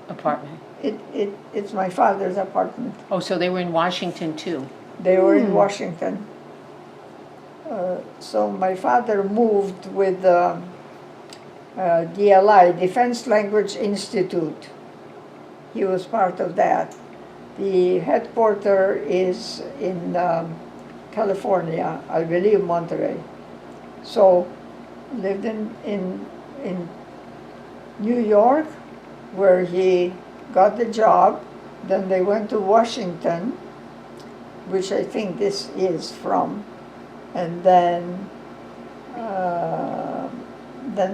apartment? It's my father's apartment. Oh, so they were in Washington too. They were in Washington. So my father moved with DLI, Defense Language Institute. He was part of that. The headquarters is in California, I believe Monterey. So lived in New York, where he got the job. Then they went to Washington, which I think this is from, and then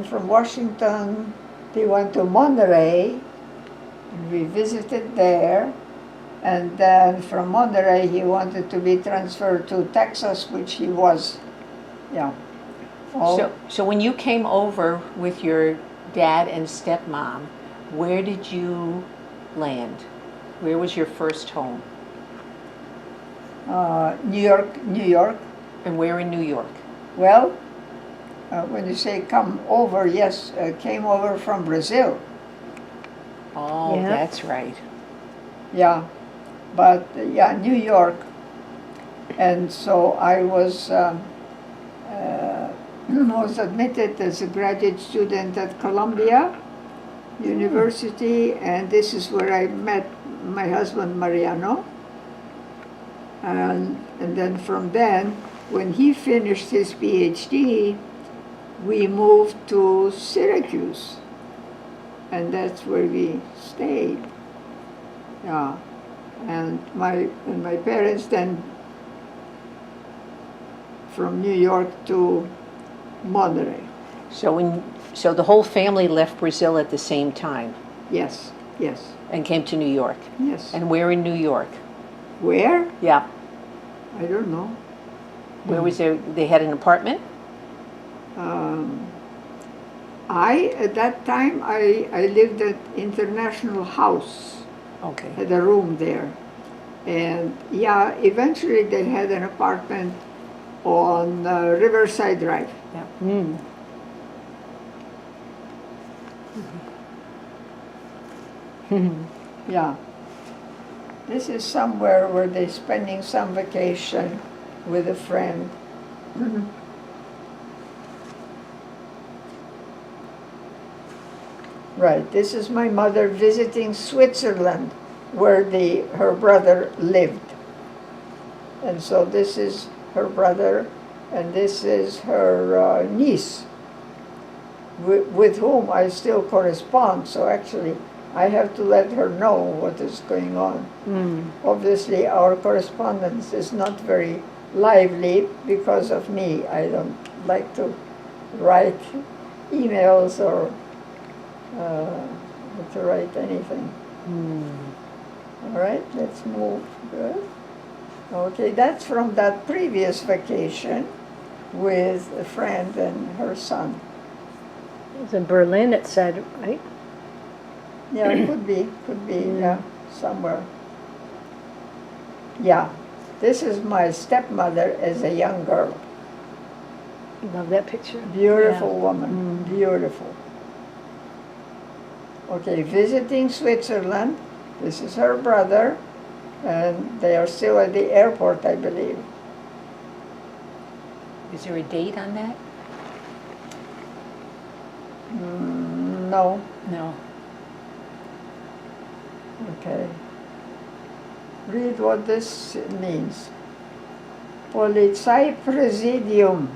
from Washington they went to Monterey, and we visited there, and then from Monterey he wanted to be transferred to Texas, which he was. Yeah. So when you came over with your dad and stepmom, where did you land? Where was your first home? New York. And where in New York? Well, when you say come over, yes, came over from Brazil. Oh, Yeah. that's right. Yeah, but yeah, New York. And so I was admitted as a graduate student at Columbia University, and this is where I met my husband Mariano. And then from then, when he finished his PhD, we moved to Syracuse, and that's where we stayed. Yeah, and my parents then from New York to Monterey. So the whole family left Brazil at the same time Yes, yes, and came to New York. yes. And where in New York? Where? Yeah. I don't know. Where was there? They had an apartment? At that time, I lived at International House, Okay. had a room there. And yeah, eventually they had an apartment on Riverside Drive. Mm. Yeah. This is somewhere where they're spending some vacation with a friend. Right, this is my mother visiting Switzerland, where her brother lived. And so this is her brother, and this is her niece, with whom I still correspond. So actually, I have to let her know what is going on. Obviously, our correspondence is not very lively because of me. I don't like to write emails or to write anything. All right, let's move. Good. Okay, that's from that previous vacation with a friend and her son. It was in Berlin, it said, right? Yeah, it could be, yeah, somewhere. Yeah, this is my stepmother as a young girl. Love that picture. Beautiful woman, beautiful. Okay, visiting Switzerland. This is her brother, and they are still at the airport, I believe. Is there a date on that? No. No. Okay. Read what this means. Polizeipräsidium.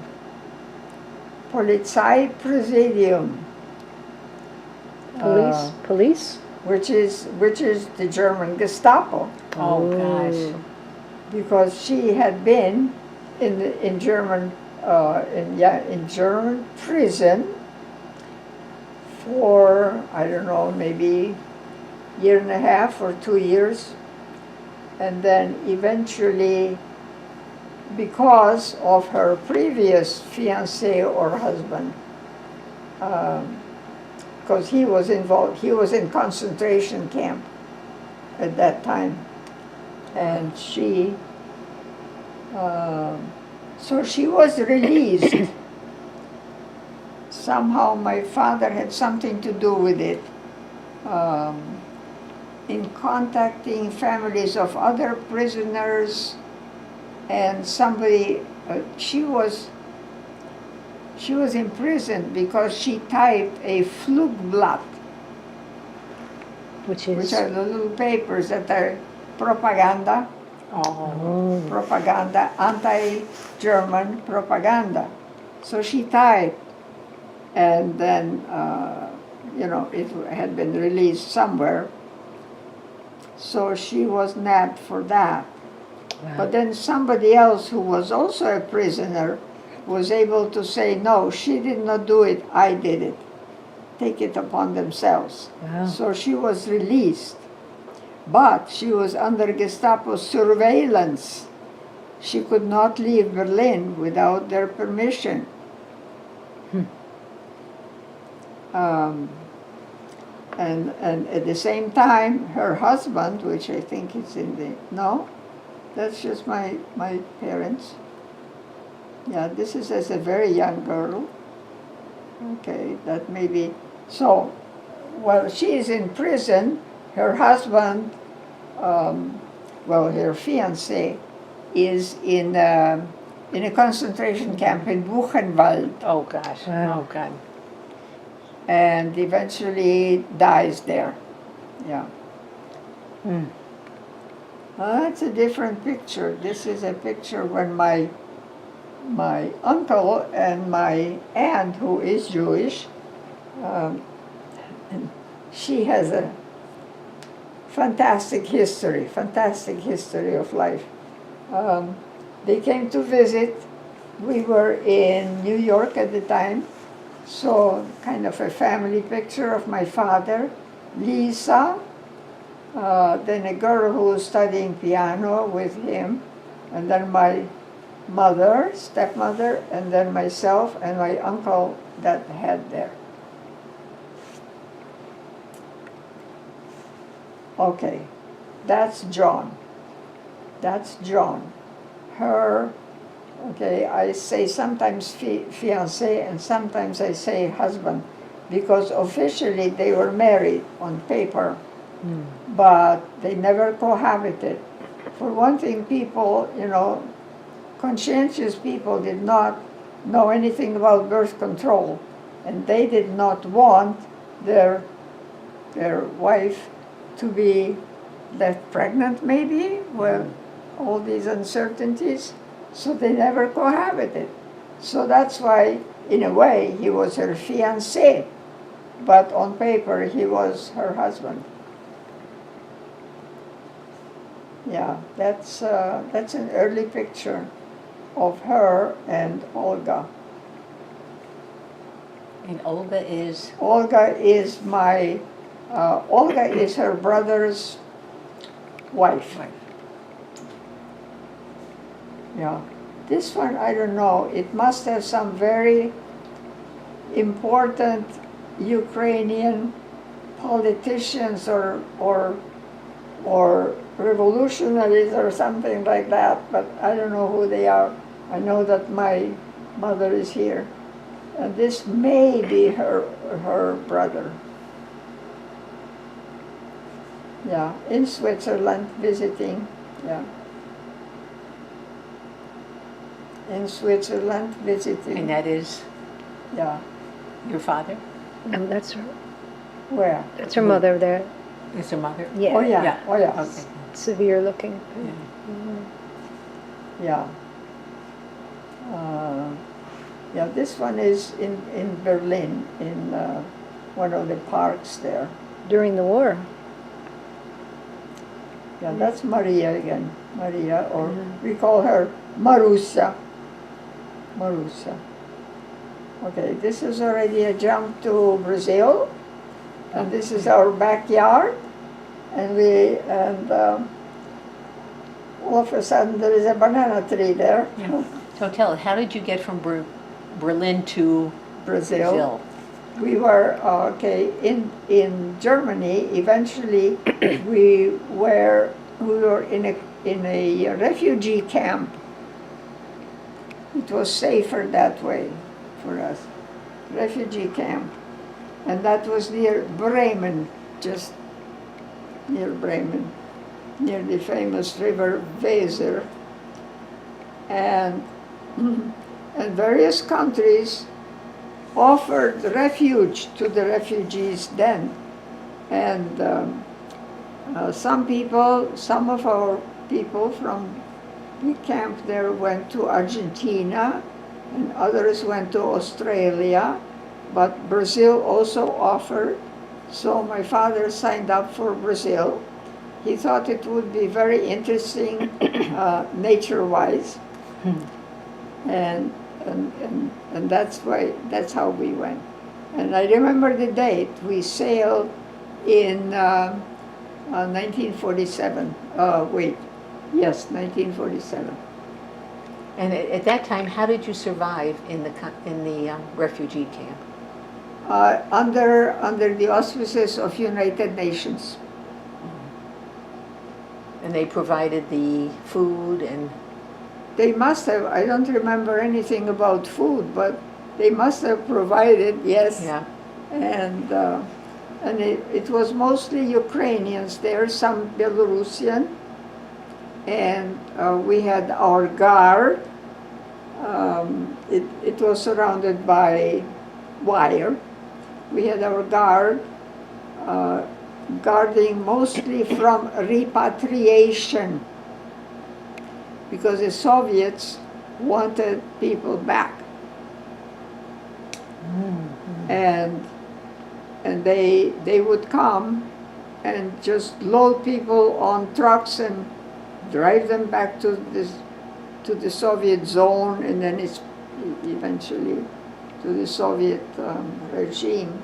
Polizeipräsidium. Police? Which is the German Gestapo, Oh, gosh. because she had been in German German prison for, I don't know, maybe year and a half or 2 years. And then eventually, because of her previous fiancé or husband, because he was involved, he was in concentration camp at that time. And she, so she was released. Somehow my father had something to do with it, in contacting families of other prisoners, and somebody, she was imprisoned because she typed a Flugblatt, Which which are the little papers that are propaganda, anti-German propaganda. So she typed, and then, it had been released somewhere. So she was nabbed for that. Wow. But then somebody else who was also a prisoner was able to say, no, she did not do it, I did it. Take it upon themselves. Wow. So she was released. But she was under Gestapo surveillance. She could not leave Berlin without their permission. And at the same time, her husband, which I think is in the, no, that's just my parents. Yeah, this is as a very young girl. Okay, that may be, so while she is in prison, her husband, her fiancé, is in a concentration camp in Buchenwald, Oh, gosh. Wow. Oh, God. and eventually dies there. Yeah. Mm. That's a different picture. This is a picture when my uncle and my aunt, who is Jewish, and she has a fantastic history of life. They came to visit. We were in New York at the time, so kind of a family picture of my father, Lisa, then a girl who was studying piano with him, and then my mother, stepmother, and then myself and my uncle that had there. Okay, that's John. That's John. Her, okay, I say sometimes fiancé and sometimes I say husband, because officially they were married on paper, but they never cohabited. For one thing, people, conscientious people did not know anything about birth control, and they did not want their wife to be left pregnant, maybe, with all these uncertainties, so they never cohabited. So that's why, in a way, he was her fiancé, but on paper he was her husband. Yeah, that's an early picture of her and Olga. And Olga is? Olga is Olga is her brother's wife. Yeah. This one, I don't know. It must have some very important Ukrainian politicians or revolutionaries or something like that, but I don't know who they are. I know that my mother is here. And this may be her brother. Yeah, in Switzerland visiting. Yeah. In Switzerland visiting. And that is Yeah. your father? No, that's her. Where? That's her mother there. Is her mother? Yeah. Oh yeah. Yeah. Oh yeah. Okay. Severe looking. Yeah. Yeah, this one is in Berlin, in one of the parks there. During the war. Yeah, that's Maria again. Maria, or we call her Marusia. Marusia. Okay, this is already a jump to Brazil. And this is our backyard. And all of a sudden there is a banana tree there. So tell us, how did you get from Berlin to Brazil? We were in Germany. Eventually, we were in a refugee camp. It was safer that way for us, refugee camp, and that was near Bremen, just near Bremen, near the famous river Weser, and various countries offered refuge to the refugees then. And some of our people from the camp there went to Argentina, and others went to Australia, but Brazil also offered. So my father signed up for Brazil. He thought it would be very interesting nature-wise. And that's how we went. And I remember the date. We sailed in 1947. 1947. And at that time, how did you survive in the refugee camp? Under the auspices of United Nations. And they provided the food and... They must have. I don't remember anything about food, but they must have provided, yes. Yeah. And it was mostly Ukrainians there, some Belarusian, and we had our guard. It was surrounded by wire. We had our guard guarding mostly from repatriation, because the Soviets wanted people back. And they would come and just load people on trucks and drive them back to the Soviet zone, and then it's eventually to the Soviet regime.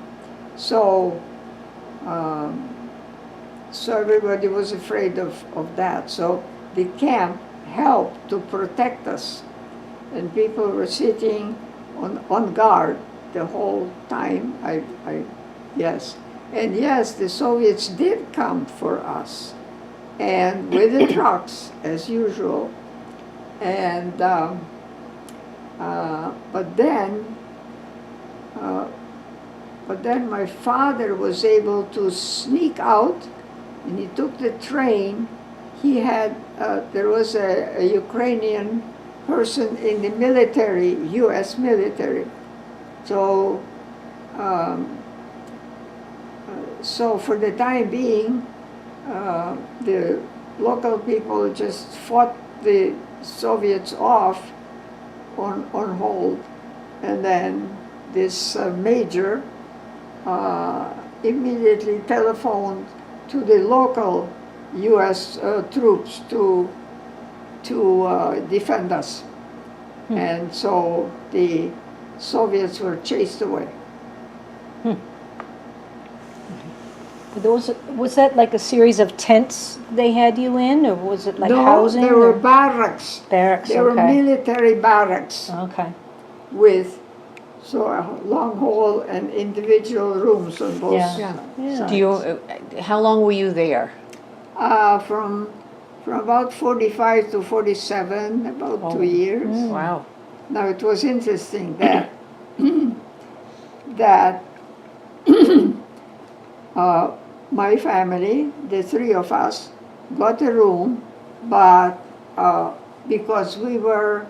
So everybody was afraid of that. So the camp helped to protect us, and people were sitting on guard the whole time. Yes, and yes, the Soviets did come for us, and with the trucks as usual, and but then my father was able to sneak out, and he took the train. He had, there was a Ukrainian person in the military, U.S. military. So, so for the time being, the local people just fought the Soviets off on hold. And then this major immediately telephoned to the local U.S. Troops to defend us. And so the Soviets were chased away. Was that like a series of tents they had you in, or was it like housing? No, there were or? barracks. Barracks, There were military barracks Okay. with a long hall and individual rooms on both Yeah. sides. Do you? How long were you there? From about 45 to 47, about 2 years. Wow. Now it was interesting that that my family, the three of us, got a room, but because we were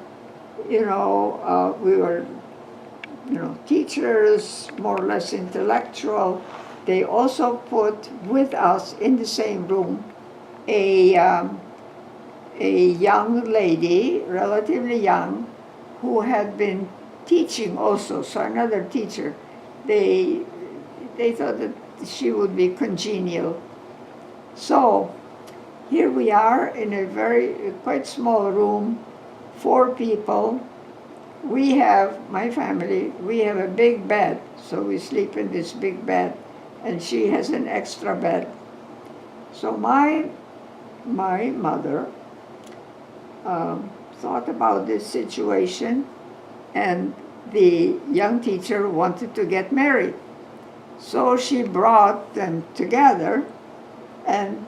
teachers, more or less intellectual, they also put with us in the same room a young lady, relatively young, who had been teaching also, so another teacher. They thought that she would be congenial. So here we are in a quite small room, 4 people. My family, we have a big bed, so we sleep in this big bed. and she has an extra bed. So my mother thought about this situation, and the young teacher wanted to get married. So she brought them together, and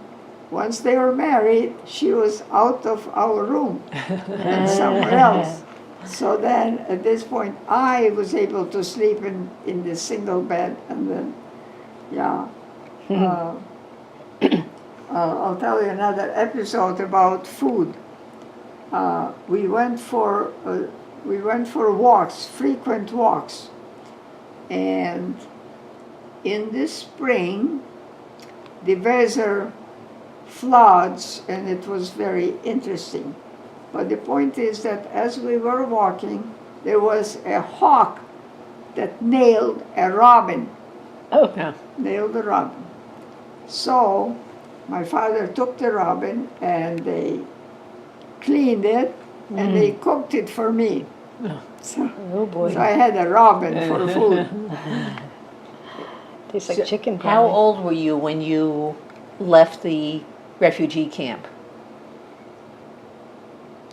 once they were married, she was out of our room and somewhere else. So then, at this point, I was able to sleep in the single bed, and then, yeah. I'll tell you another episode about food. We went for walks, frequent walks, and in the spring, the weather floods, and it was very interesting. But the point is that as we were walking, there was a hawk that nailed a robin. Oh. Yeah. Nailed the robin. So my father took the robin and they cleaned it and they cooked it for me. So, Oh boy. so I had a robin for food. Tastes like chicken. How probably. old were you when you left the refugee camp?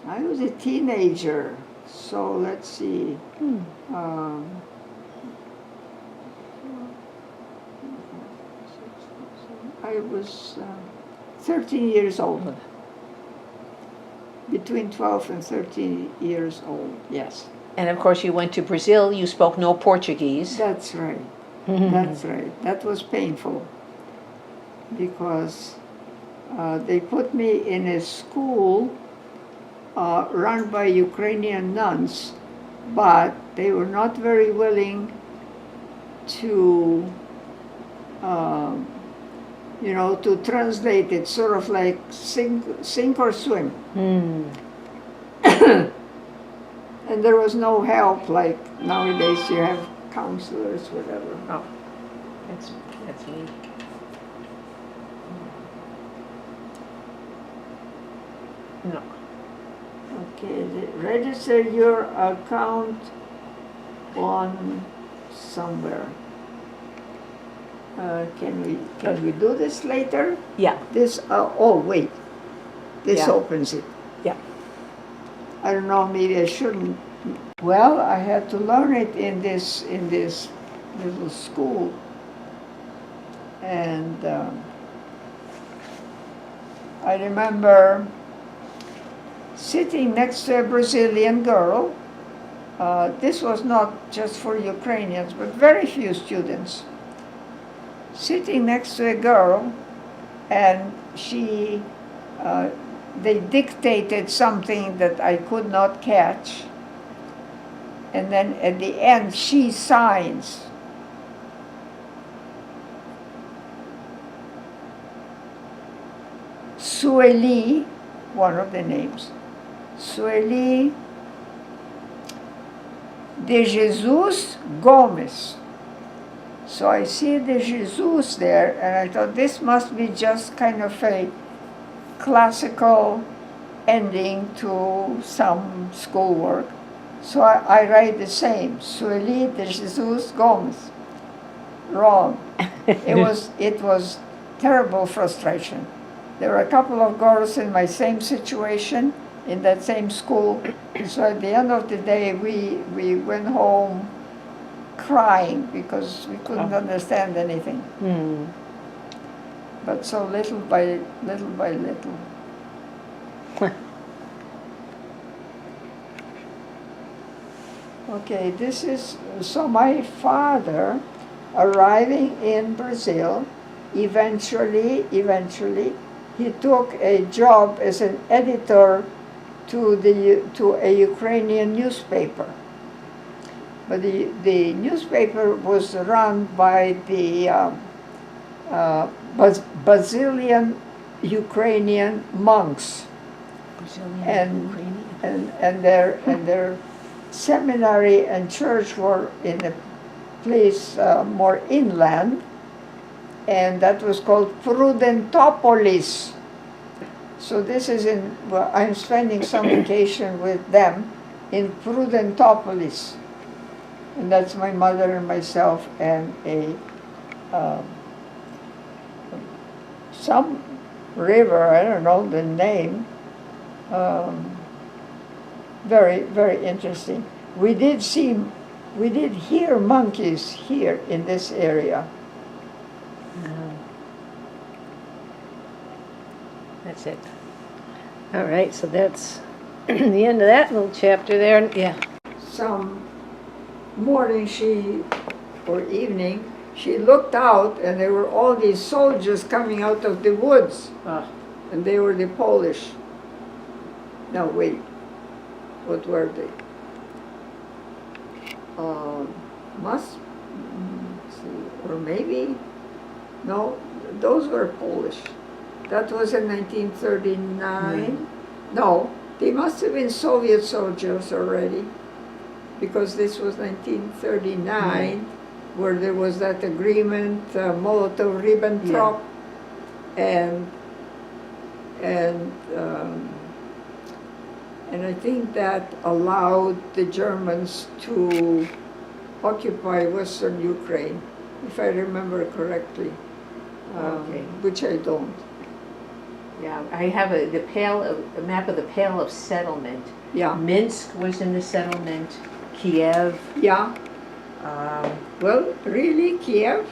I was a teenager, so let's see. I was 13 years old. Between 12 and 13 years old, yes. And of course, you went to Brazil. You spoke no Portuguese. That's right. That's right. That was painful because they put me in a school run by Ukrainian nuns, but they were not very willing to, to translate it, sort of like sink or swim. And there was no help like nowadays you have counselors, whatever. Oh, that's me. No. Okay, register your account on somewhere. Can we do this later? Yeah. This oh wait, this Yeah. opens it. Yeah. I don't know, maybe I shouldn't. Well, I had to learn it in this little school, and I remember sitting next to a Brazilian girl. This was not just for Ukrainians, but very few students. Sitting next to a girl, and they dictated something that I could not catch. And then at the end, she signs. Sueli, one of the names. Sueli de Jesus Gomes. So I see the Jesus there, and I thought this must be just kind of a classical ending to some schoolwork. So I write the same, Sueli de Jesus Gomes. Wrong. It was terrible frustration. There were a couple of girls in my same situation, in that same school. So at the end of the day, we went home crying because we couldn't understand anything. But so little by little. Okay, this is, so my father arriving in Brazil, eventually, he took a job as an editor to a Ukrainian newspaper. But the newspaper was run by the Brazilian Ukrainian monks, and their seminary and church were in a place more inland, and that was called Prudentopolis. So this is I'm spending some vacation with them in Prudentopolis. And that's my mother and myself and a some river, I don't know the name. Very, very interesting. We did hear monkeys here in this area. That's it. All right, so that's the end of that little chapter there. Yeah. Some morning or evening, she looked out and there were all these soldiers coming out of the woods. And they were the Polish. No, wait. What were they? See, or maybe, no, those were Polish. That was in 1939. No, they must have been Soviet soldiers already, because this was 1939, where there was that agreement, Molotov-Ribbentrop, and I think that allowed the Germans to occupy Western Ukraine, if I remember correctly, Okay. which I don't. Yeah, I have a map of the Pale of Settlement. Yeah, Minsk was in the settlement, Kiev. yeah. Um, Well, really, Kiev?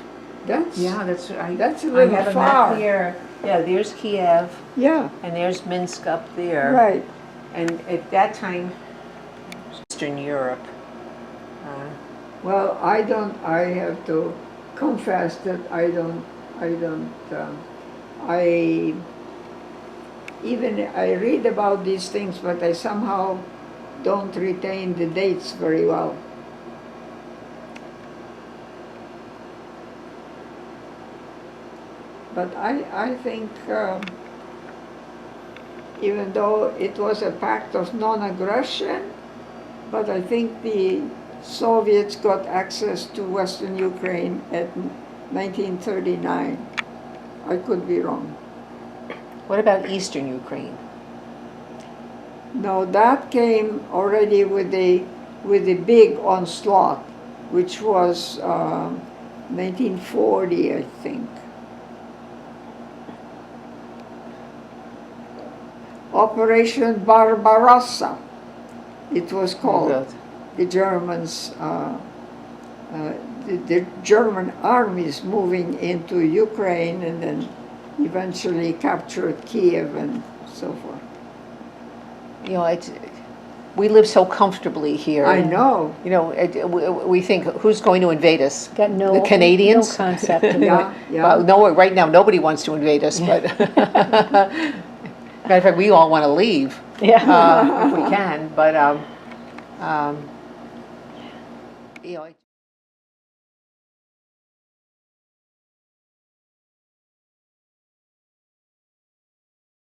That's that's That's a I little have a far. map here. Yeah, there's Kiev, yeah, and there's Minsk up there. right. And at that time, Eastern Europe. Well, I have to confess that I read about these things, but I somehow don't retain the dates very well. But I think, even though it was a pact of non-aggression, but I think the Soviets got access to Western Ukraine at 1939. I could be wrong. What about Eastern Ukraine? No, that came already with the big onslaught, which was 1940, I think. Operation Barbarossa, it was called. The Germans, the German armies moving into Ukraine and then eventually captured Kiev and so forth. You know, we live so comfortably here. I know. You know, we think, who's going to invade us? Got no The Canadians? No concept of Yeah, yeah. Well, no, right now nobody wants to invade us, but matter of fact, we all want to leave Yeah. if we can. But you know.